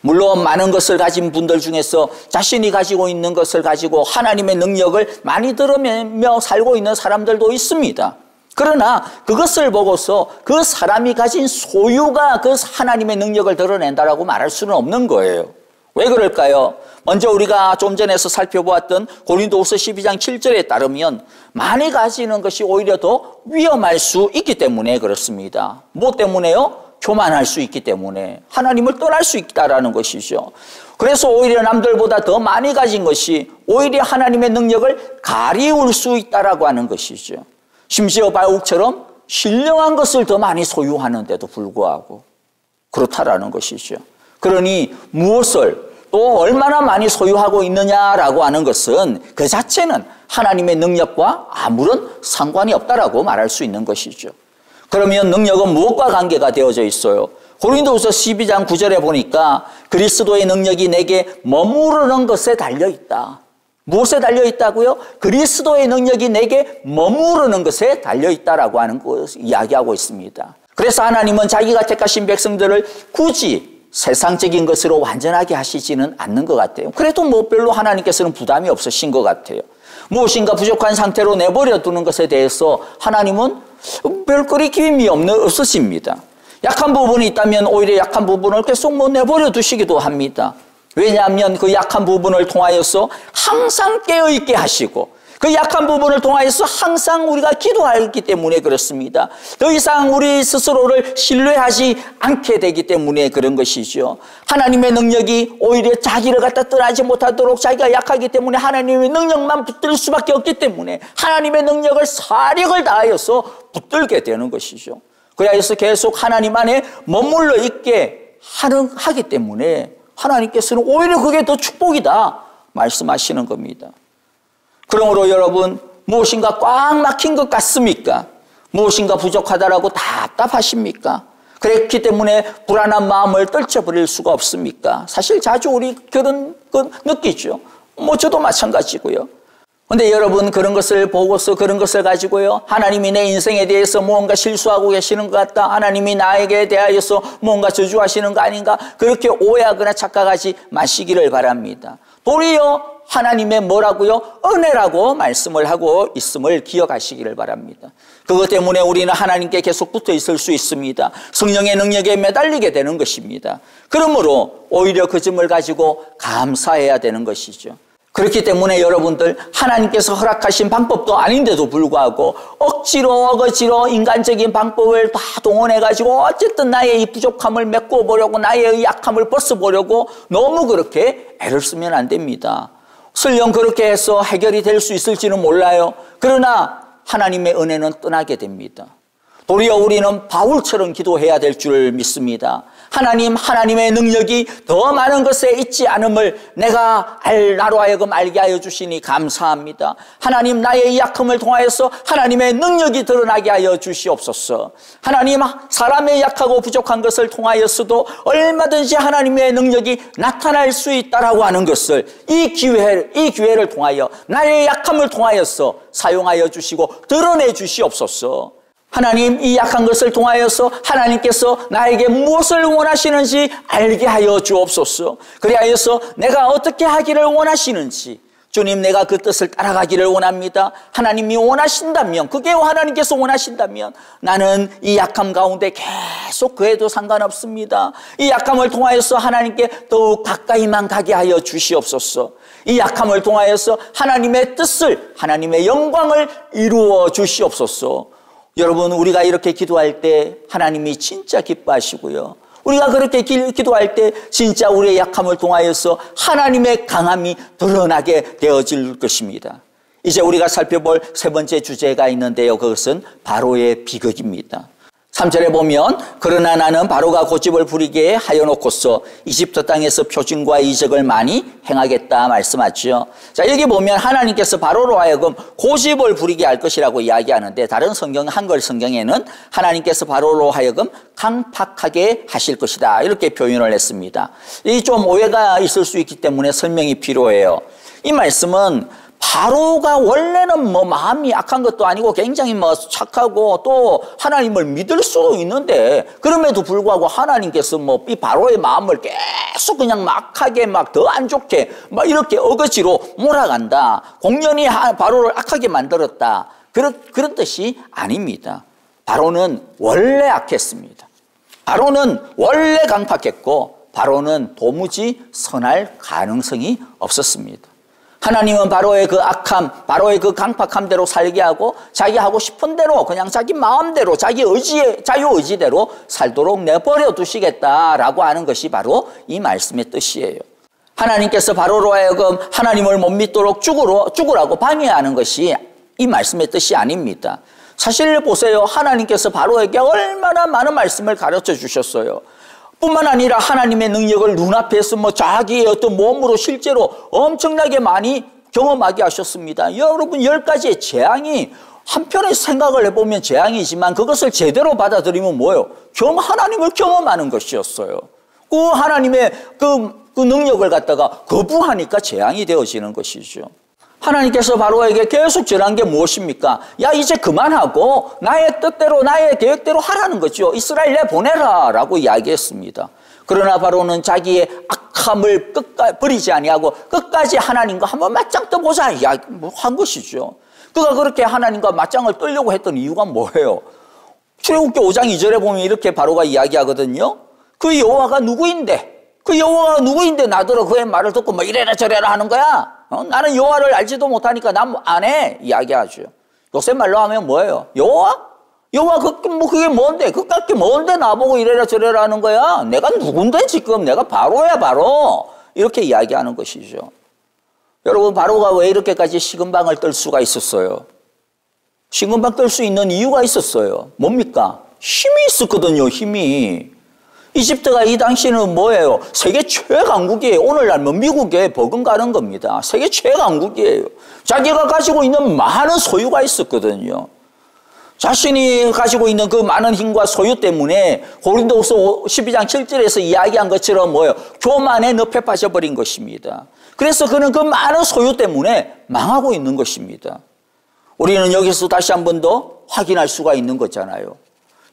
물론 많은 것을 가진 분들 중에서 자신이 가지고 있는 것을 가지고 하나님의 능력을 많이 드러내며 살고 있는 사람들도 있습니다. 그러나 그것을 보고서 그 사람이 가진 소유가 그 하나님의 능력을 드러낸다라고 말할 수는 없는 거예요. 왜 그럴까요? 먼저 우리가 좀 전에서 살펴보았던 고린도후서 12장 7절에 따르면 많이 가지는 것이 오히려 더 위험할 수 있기 때문에 그렇습니다. 뭐 때문에요? 교만할 수 있기 때문에, 하나님을 떠날 수 있다라는 것이죠. 그래서 오히려 남들보다 더 많이 가진 것이 오히려 하나님의 능력을 가리울 수 있다라고 하는 것이죠. 심지어 바울처럼 신령한 것을 더 많이 소유하는데도 불구하고 그렇다라는 것이죠. 그러니 무엇을 또 얼마나 많이 소유하고 있느냐라고 하는 것은 그 자체는 하나님의 능력과 아무런 상관이 없다라고 말할 수 있는 것이죠. 그러면 능력은 무엇과 관계가 되어져 있어요? 고린도후서 12장 9절에 보니까 그리스도의 능력이 내게 머무르는 것에 달려있다. 무엇에 달려있다고요? 그리스도의 능력이 내게 머무르는 것에 달려있다라고 하는 것을 이야기하고 있습니다. 그래서 하나님은 자기가 택하신 백성들을 굳이 세상적인 것으로 완전하게 하시지는 않는 것 같아요. 그래도 뭐 별로 하나님께서는 부담이 없으신 것 같아요. 무엇인가 부족한 상태로 내버려 두는 것에 대해서 하나님은 별거리 기임이 없으십니다. 약한 부분이 있다면 오히려 약한 부분을 계속 내버려 두시기도 합니다. 왜냐하면 그 약한 부분을 통하여서 항상 깨어있게 하시고 그 약한 부분을 통하여서 항상 우리가 기도하기 때문에 그렇습니다. 더 이상 우리 스스로를 신뢰하지 않게 되기 때문에 그런 것이죠. 하나님의 능력이 오히려 자기를 갖다 떠나지 못하도록 자기가 약하기 때문에 하나님의 능력만 붙들 수밖에 없기 때문에 하나님의 능력을 사력을 다하여서 붙들게 되는 것이죠. 그래서 계속 하나님 안에 머물러 있게 하기 때문에 하나님께서는 오히려 그게 더 축복이다 말씀하시는 겁니다. 그러므로 여러분, 무엇인가 꽉 막힌 것 같습니까? 무엇인가 부족하다라고 답답하십니까? 그렇기 때문에 불안한 마음을 떨쳐버릴 수가 없습니까? 사실 자주 우리 그런 거 느끼죠. 저도 마찬가지고요. 그런데 여러분, 그런 것을 보고서 그런 것을 가지고요, 하나님이 내 인생에 대해서 무언가 실수하고 계시는 것 같다, 하나님이 나에게 대하여서 무언가 저주하시는 거 아닌가, 그렇게 오해하거나 착각하지 마시기를 바랍니다. 도리어 하나님의 뭐라고요? 은혜라고 말씀을 하고 있음을 기억하시기를 바랍니다. 그것 때문에 우리는 하나님께 계속 붙어 있을 수 있습니다. 성령의 능력에 매달리게 되는 것입니다. 그러므로 오히려 그 점을 가지고 감사해야 되는 것이죠. 그렇기 때문에 여러분들, 하나님께서 허락하신 방법도 아닌데도 불구하고 억지로 인간적인 방법을 다 동원해가지고 어쨌든 나의 이 부족함을 메꿔보려고, 나의 이 약함을 벗어보려고 너무 그렇게 애를 쓰면 안 됩니다. 설령 그렇게 해서 해결이 될 수 있을지는 몰라요. 그러나 하나님의 은혜는 떠나게 됩니다. 도리어 우리는 바울처럼 기도해야 될 줄 믿습니다. 하나님의 능력이 더 많은 것에 있지 않음을 내가 나로 하여금 알게 하여 주시니 감사합니다. 하나님, 나의 약함을 통하여서 하나님의 능력이 드러나게 하여 주시옵소서. 하나님, 사람의 약하고 부족한 것을 통하여서도 얼마든지 하나님의 능력이 나타날 수 있다라고 하는 것을 이 기회를 통하여, 나의 약함을 통하여서 사용하여 주시고 드러내 주시옵소서. 하나님, 이 약한 것을 통하여서 하나님께서 나에게 무엇을 원하시는지 알게 하여 주옵소서. 그리하여서 내가 어떻게 하기를 원하시는지, 주님, 내가 그 뜻을 따라가기를 원합니다. 하나님이 원하신다면, 그게 하나님께서 원하신다면 나는 이 약함 가운데 계속 그해도 상관없습니다. 이 약함을 통하여서 하나님께 더욱 가까이만 가게 하여 주시옵소서. 이 약함을 통하여서 하나님의 뜻을, 하나님의 영광을 이루어 주시옵소서. 여러분, 우리가 이렇게 기도할 때 하나님이 진짜 기뻐하시고요, 우리가 그렇게 기도할 때 진짜 우리의 약함을 통하여서 하나님의 강함이 드러나게 되어질 것입니다. 이제 우리가 살펴볼 세 번째 주제가 있는데요. 그것은 바로의 비극입니다. 3절에 보면 그러나 나는 바로가 고집을 부리게 하여 놓고서 이집트 땅에서 표징과 이적을 많이 행하겠다 말씀하죠. 자, 여기 보면 하나님께서 바로로 하여금 고집을 부리게 할 것이라고 이야기하는데 다른 성경, 한글 성경에는 하나님께서 바로로 하여금 강팍하게 하실 것이다 이렇게 표현을 했습니다. 이 좀 오해가 있을 수 있기 때문에 설명이 필요해요. 이 말씀은 바로가 원래는 뭐 마음이 악한 것도 아니고 굉장히 뭐 착하고 또 하나님을 믿을 수도 있는데 그럼에도 불구하고 하나님께서 뭐 이 바로의 마음을 계속 그냥 막하게 막 더 안 좋게 막 이렇게 어거지로 몰아간다. 공연히 바로를 악하게 만들었다. 그런 뜻이 아닙니다. 바로는 원래 악했습니다. 바로는 원래 강팍했고 바로는 도무지 선할 가능성이 없었습니다. 하나님은 바로의 그 악함, 바로의 그 강팍함대로 살게 하고 자기 하고 싶은 대로 그냥 자기 마음대로 자기 자유의지대로 살도록 내버려 두시겠다라고 하는 것이 바로 이 말씀의 뜻이에요. 하나님께서 바로로 하여금 하나님을 못 믿도록 죽으라고 방해하는 것이 이 말씀의 뜻이 아닙니다. 사실 보세요. 하나님께서 바로에게 얼마나 많은 말씀을 가르쳐 주셨어요. 뿐만 아니라 하나님의 능력을 눈앞에서 뭐 자기의 어떤 몸으로 실제로 엄청나게 많이 경험하게 하셨습니다. 여러분 10가지의 재앙이 한편의 생각을 해보면 재앙이지만 그것을 제대로 받아들이면 뭐예요? 하나님을 경험하는 것이었어요. 그 하나님의 그 능력을 갖다가 거부하니까 재앙이 되어지는 것이죠. 하나님께서 바로에게 계속 전한 게 무엇입니까? 야 이제 그만하고 나의 뜻대로 나의 계획대로 하라는 거죠. 이스라엘 내보내라 라고 이야기했습니다. 그러나 바로는 자기의 악함을 끝까지 버리지 아니하고 끝까지 하나님과 한번 맞짱 떠보자 한 것이죠. 그가 그렇게 하나님과 맞짱을 뜨려고 했던 이유가 뭐예요? 출애굽기 5장 2절에 보면 이렇게 바로가 이야기하거든요. 그 여호와가 누구인데 나더러 그의 말을 듣고 뭐 이래라 저래라 하는 거야? 나는 여호와를 알지도 못하니까 난 안 해 이야기하죠. 요새 말로 하면 뭐예요? 여호와 그게 뭔데? 그깟게 뭔데 나보고 이래라 저래라 하는 거야? 내가 누군데 지금? 내가 바로야 바로. 이렇게 이야기하는 것이죠. 여러분 바로가 왜 이렇게까지 식은방을 떨 수가 있었어요? 식은방 떨 수 있는 이유가 있었어요. 뭡니까? 힘이 있었거든요. 힘이. 이집트가 이 당시는 뭐예요? 세계 최강국이에요. 오늘날 뭐 미국에 버금가는 겁니다. 세계 최강국이에요. 자기가 가지고 있는 많은 소유가 있었거든요. 자신이 가지고 있는 그 많은 힘과 소유 때문에 고린도후서 12장 7절에서 이야기한 것처럼 뭐예요? 교만에 늪에 빠져버린 것입니다. 그래서 그는 그 많은 소유 때문에 망하고 있는 것입니다. 우리는 여기서 다시 한 번 더 확인할 수가 있는 거잖아요.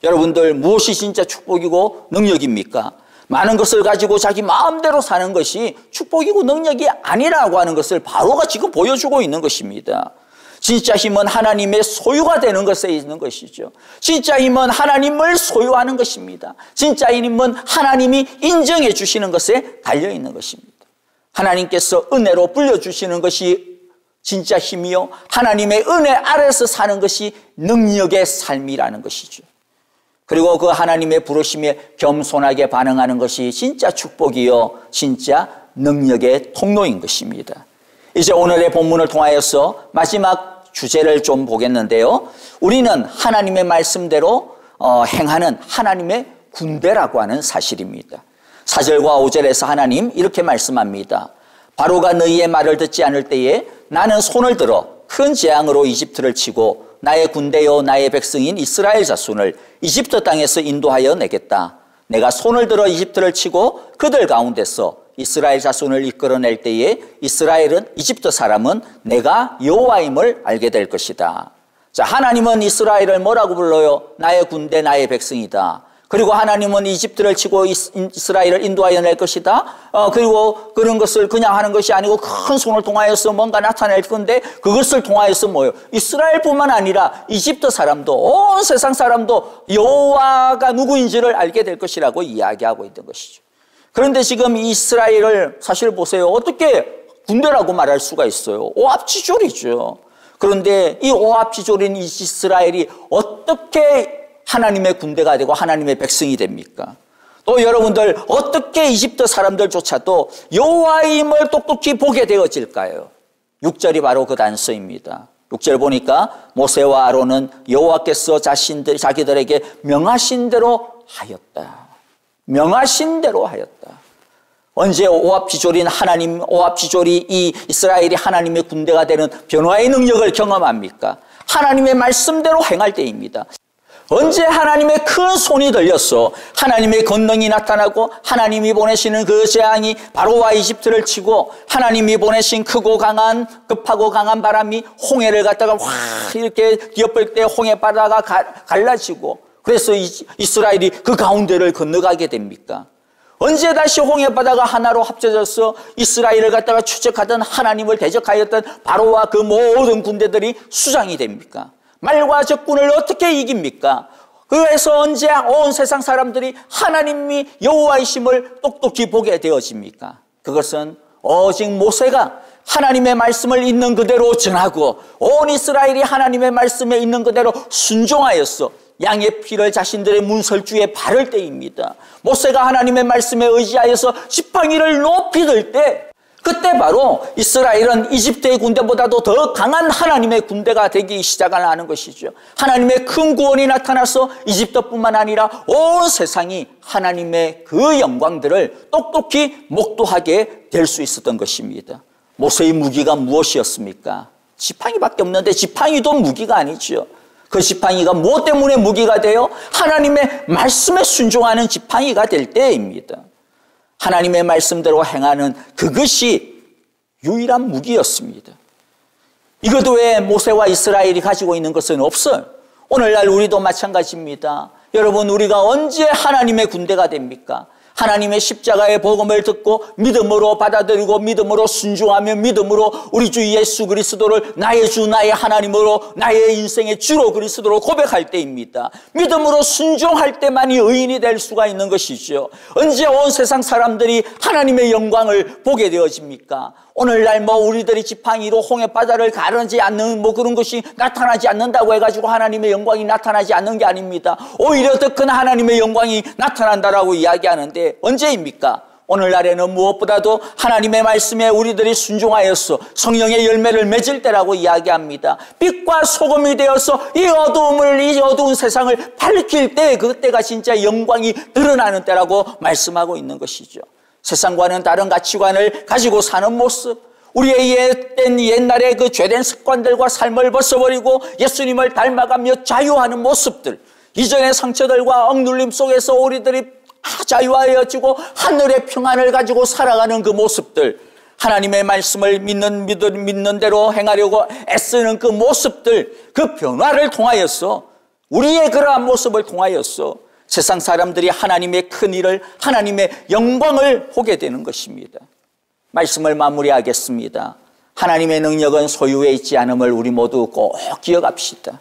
여러분들 무엇이 진짜 축복이고 능력입니까? 많은 것을 가지고 자기 마음대로 사는 것이 축복이고 능력이 아니라고 하는 것을 바로가 지금 보여주고 있는 것입니다. 진짜 힘은 하나님의 소유가 되는 것에 있는 것이죠. 진짜 힘은 하나님을 소유하는 것입니다. 진짜 힘은 하나님이 인정해 주시는 것에 달려있는 것입니다. 하나님께서 은혜로 불려주시는 것이 진짜 힘이요. 하나님의 은혜 아래서 사는 것이 능력의 삶이라는 것이죠. 그리고 그 하나님의 부르심에 겸손하게 반응하는 것이 진짜 축복이요. 진짜 능력의 통로인 것입니다. 이제 오늘의 본문을 통하여서 마지막 주제를 좀 보겠는데요. 우리는 하나님의 말씀대로 행하는 하나님의 군대라고 하는 사실입니다. 4절과 5절에서 하나님 이렇게 말씀합니다. 바로가 너희의 말을 듣지 않을 때에 나는 손을 들어 큰 재앙으로 이집트를 치고 나의 군대요 나의 백성인 이스라엘 자손을 이집트 땅에서 인도하여 내겠다. 내가 손을 들어 이집트를 치고 그들 가운데서 이스라엘 자손을 이끌어낼 때에 이집트 사람은 내가 여호와임을 알게 될 것이다. 자, 하나님은 이스라엘을 뭐라고 불러요? 나의 군대, 나의 백성이다. 그리고 하나님은 이집트를 치고 이스라엘을 인도하여 낼 것이다. 그리고 그런 것을 그냥 하는 것이 아니고 큰 손을 통하여서 뭔가 나타낼 건데 그것을 통하여서 뭐예요? 이스라엘뿐만 아니라 이집트 사람도 온 세상 사람도 여호와가 누구인지를 알게 될 것이라고 이야기하고 있는 것이죠. 그런데 지금 이스라엘을 사실 보세요. 어떻게 군대라고 말할 수가 있어요? 오합지졸이죠. 그런데 이 오합지졸인 이스라엘이 어떻게 하나님의 군대가 되고 하나님의 백성이 됩니까? 또 여러분들 어떻게 이집트 사람들조차도 여호와의 힘을 똑똑히 보게 되어질까요? 6절이 바로 그 단서입니다. 6절 보니까 모세와 아론은 여호와께서 자기들에게 명하신 대로 하였다. 명하신 대로 하였다. 언제 오합지졸인 하나님, 오합지졸이 이 이스라엘이 하나님의 군대가 되는 변화의 능력을 경험합니까? 하나님의 말씀대로 행할 때입니다. 언제 하나님의 큰 손이 들려서 하나님의 권능이 나타나고 하나님이 보내시는 그 재앙이 바로와 이집트를 치고 하나님이 보내신 크고 강한 급하고 강한 바람이 홍해를 갖다가 확 이렇게 뒤엎을 때 홍해 바다가 갈라지고 그래서 이스라엘이 그 가운데를 건너가게 됩니까? 언제 다시 홍해 바다가 하나로 합쳐져서 이스라엘을 갖다가 추적하던 하나님을 대적하였던 바로와 그 모든 군대들이 수장이 됩니까? 말과 적군을 어떻게 이깁니까? 그래서 언제 온 세상 사람들이 하나님이 여호와의 힘을 똑똑히 보게 되어집니까? 그것은 오직 모세가 하나님의 말씀을 있는 그대로 전하고 온 이스라엘이 하나님의 말씀에 있는 그대로 순종하였어 양의 피를 자신들의 문설주에 바를 때입니다. 모세가 하나님의 말씀에 의지하여서 지팡이를 높이 들 때 그때 바로 이스라엘은 이집트의 군대보다도 더 강한 하나님의 군대가 되기 시작하는 것이죠. 하나님의 큰 구원이 나타나서 이집트뿐만 아니라 온 세상이 하나님의 그 영광들을 똑똑히 목도하게 될 수 있었던 것입니다. 모세의 무기가 무엇이었습니까? 지팡이밖에 없는데 지팡이도 무기가 아니죠. 그 지팡이가 무엇 때문에 무기가 되어 하나님의 말씀에 순종하는 지팡이가 될 때입니다. 하나님의 말씀대로 행하는 그것이 유일한 무기였습니다. 이것 외에 모세와 이스라엘이 가지고 있는 것은 없어요. 오늘날 우리도 마찬가지입니다. 여러분, 우리가 언제 하나님의 군대가 됩니까? 하나님의 십자가의 복음을 듣고 믿음으로 받아들이고 믿음으로 순종하며 믿음으로 우리 주 예수 그리스도를 나의 주 나의 하나님으로 나의 인생의 주로 그리스도로 고백할 때입니다. 믿음으로 순종할 때만이 의인이 될 수가 있는 것이죠. 언제 온 세상 사람들이 하나님의 영광을 보게 되어집니까? 오늘날 우리들이 지팡이로 홍해바다를 가르지 않는 그런 것이 나타나지 않는다고 해가지고 하나님의 영광이 나타나지 않는 게 아닙니다. 오히려 더 큰 하나님의 영광이 나타난다라고 이야기하는데 언제입니까? 오늘날에는 무엇보다도 하나님의 말씀에 우리들이 순종하여서 성령의 열매를 맺을 때라고 이야기합니다. 빛과 소금이 되어서 이 어두운 세상을 밝힐 때 그때가 진짜 영광이 드러나는 때라고 말씀하고 있는 것이죠. 세상과는 다른 가치관을 가지고 사는 모습, 우리의 옛날의 그 죄된 습관들과 삶을 벗어버리고 예수님을 닮아가며 자유하는 모습들, 이전의 상처들과 억눌림 속에서 우리들이 자유하여지고 하늘의 평안을 가지고 살아가는 그 모습들, 하나님의 말씀을 믿는 대로 행하려고 애쓰는 그 모습들, 그 변화를 통하여서 우리의 그러한 모습을 통하여서 세상 사람들이 하나님의 큰 일을, 하나님의 영광을 보게 되는 것입니다. 말씀을 마무리하겠습니다. 하나님의 능력은 소유에 있지 않음을 우리 모두 꼭 기억합시다.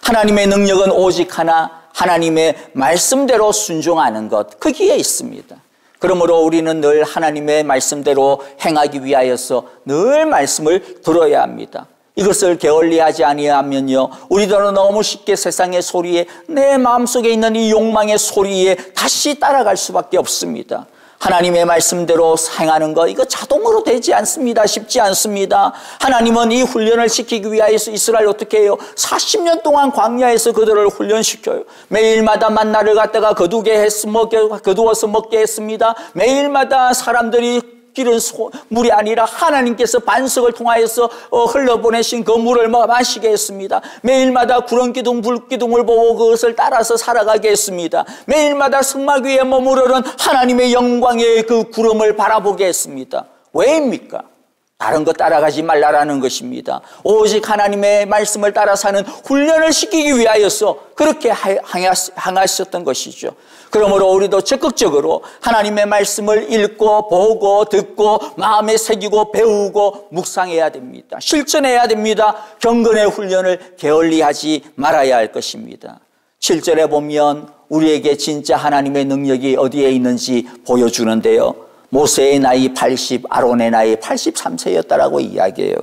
하나님의 능력은 오직 하나, 하나님의 말씀대로 순종하는 것, 거기에 있습니다. 그러므로 우리는 늘 하나님의 말씀대로 행하기 위하여서 늘 말씀을 들어야 합니다. 이것을 게을리하지 아니하면요, 우리들은 너무 쉽게 세상의 소리에, 내 마음속에 있는 이 욕망의 소리에 다시 따라갈 수밖에 없습니다. 하나님의 말씀대로 행하는 것, 이거 자동으로 되지 않습니다. 쉽지 않습니다. 하나님은 이 훈련을 시키기 위하여서 이스라엘 어떻게 해요? 40년 동안 광야에서 그들을 훈련시켜요. 매일마다 만나를 갖다가 거두어서 먹게 했습니다. 매일마다 사람들이 기른 물이 아니라 하나님께서 반석을 통하여서 흘러보내신 그 물을 마시게 했습니다. 매일마다 구름기둥, 불기둥을 보고 그것을 따라서 살아가게 했습니다. 매일마다 성막 위에 머무르는 하나님의 영광의 그 구름을 바라보게 했습니다. 왜입니까? 다른 거 따라가지 말라라는 것입니다. 오직 하나님의 말씀을 따라 사는 훈련을 시키기 위하여서 그렇게 행하셨던 것이죠. 그러므로 우리도 적극적으로 하나님의 말씀을 읽고 보고 듣고 마음에 새기고 배우고 묵상해야 됩니다. 실천해야 됩니다. 경건의 훈련을 게을리하지 말아야 할 것입니다. 7절에 보면 우리에게 진짜 하나님의 능력이 어디에 있는지 보여주는데요. 모세의 나이 80, 아론의 나이 83세였다라고 이야기해요.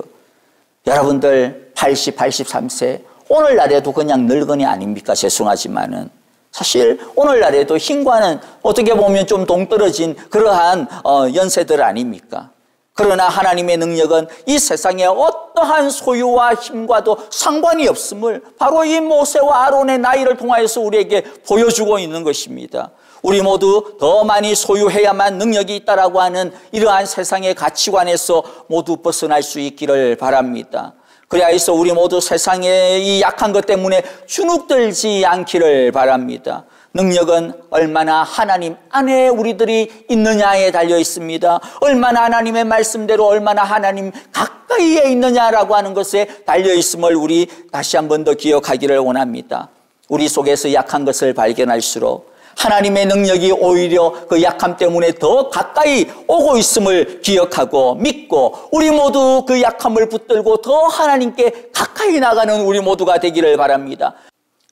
여러분들 80, 83세, 오늘날에도 그냥 늙은이 아닙니까? 죄송하지만은 사실 오늘날에도 힘과는 어떻게 보면 좀 동떨어진 그러한 연세들 아닙니까? 그러나 하나님의 능력은 이 세상의 어떠한 소유와 힘과도 상관이 없음을 바로 이 모세와 아론의 나이를 통하여서 우리에게 보여주고 있는 것입니다. 우리 모두 더 많이 소유해야만 능력이 있다라고 하는 이러한 세상의 가치관에서 모두 벗어날 수 있기를 바랍니다. 그래야 해서 우리 모두 세상의 이 약한 것 때문에 주눅들지 않기를 바랍니다. 능력은 얼마나 하나님 안에 우리들이 있느냐에 달려 있습니다. 얼마나 하나님의 말씀대로 얼마나 하나님 가까이에 있느냐라고 하는 것에 달려 있음을 우리 다시 한 번 더 기억하기를 원합니다. 우리 속에서 약한 것을 발견할수록 하나님의 능력이 오히려 그 약함 때문에 더 가까이 오고 있음을 기억하고 믿고 우리 모두 그 약함을 붙들고 더 하나님께 가까이 나가는 우리 모두가 되기를 바랍니다.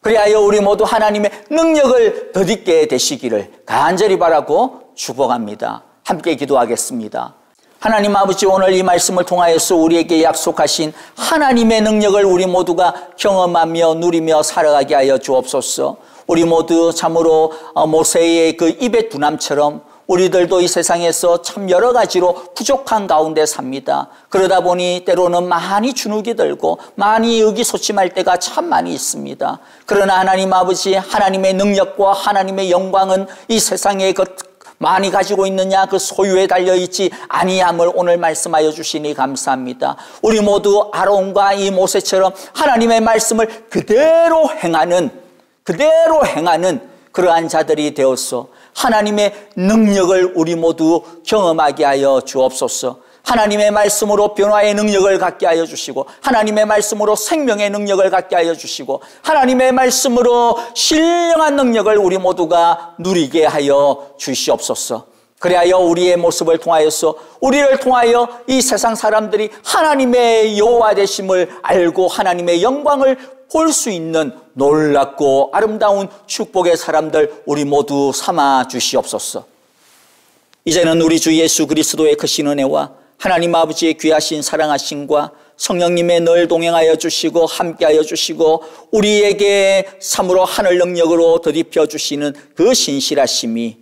그리하여 우리 모두 하나님의 능력을 덧입게 되시기를 간절히 바라고 축복합니다. 함께 기도하겠습니다. 하나님 아버지, 오늘 이 말씀을 통하여서 우리에게 약속하신 하나님의 능력을 우리 모두가 경험하며 누리며 살아가게 하여 주옵소서. 우리 모두 참으로 모세의 그 입의 두남처럼 우리들도 이 세상에서 참 여러 가지로 부족한 가운데 삽니다. 그러다 보니 때로는 많이 주눅이 들고 많이 의기소침할 때가 참 많이 있습니다. 그러나 하나님 아버지, 하나님의 능력과 하나님의 영광은 이 세상에 많이 가지고 있느냐 그 소유에 달려있지 아니함을 오늘 말씀하여 주시니 감사합니다. 우리 모두 아론과 이 모세처럼 하나님의 말씀을 그대로 행하는 그러한 자들이 되어서 하나님의 능력을 우리 모두 경험하게 하여 주옵소서. 하나님의 말씀으로 변화의 능력을 갖게 하여 주시고 하나님의 말씀으로 생명의 능력을 갖게 하여 주시고 하나님의 말씀으로 신령한 능력을 우리 모두가 누리게 하여 주시옵소서. 그리하여 우리의 모습을 통하여서 우리를 통하여 이 세상 사람들이 하나님의 여호와 되심을 알고 하나님의 영광을 볼 수 있는 놀랍고 아름다운 축복의 사람들 우리 모두 삼아 주시옵소서. 이제는 우리 주 예수 그리스도의 크신 은혜와 하나님 아버지의 귀하신 사랑하심과 성령님의 늘 동행하여 주시고 함께하여 주시고 우리에게 참으로 하늘 능력으로 덧입혀 주시는 그 신실하심이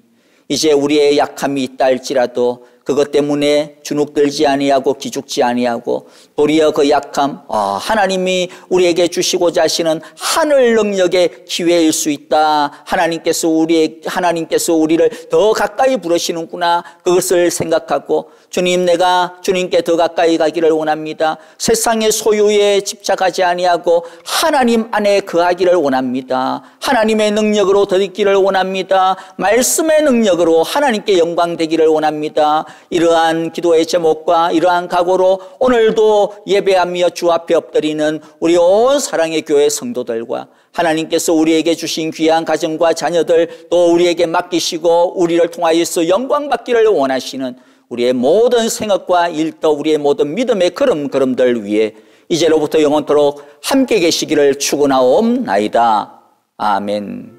이제 우리의 약함이 있다 할지라도 그것 때문에 주눅들지 아니하고 기죽지 아니하고 도리어 그 약함 하나님이 우리에게 주시고자 하시는 하늘 능력의 기회일 수 있다. 하나님께서 우리를 더 가까이 부르시는구나. 그것을 생각하고 주님, 내가 주님께 더 가까이 가기를 원합니다. 세상의 소유에 집착하지 아니하고 하나님 안에 거하기를 원합니다. 하나님의 능력으로 덧입기를 원합니다. 말씀의 능력으로 하나님께 영광 되기를 원합니다. 이러한 기도의 제목과 이러한 각오로 오늘도 예배하며 주 앞에 엎드리는 우리 온 사랑의 교회 성도들과 하나님께서 우리에게 주신 귀한 가정과 자녀들 또 우리에게 맡기시고 우리를 통하여서 영광 받기를 원하시는 우리의 모든 생각과 일터 우리의 모든 믿음의 걸음들 위해 이제로부터 영원토록 함께 계시기를 축원하옵나이다. 아멘.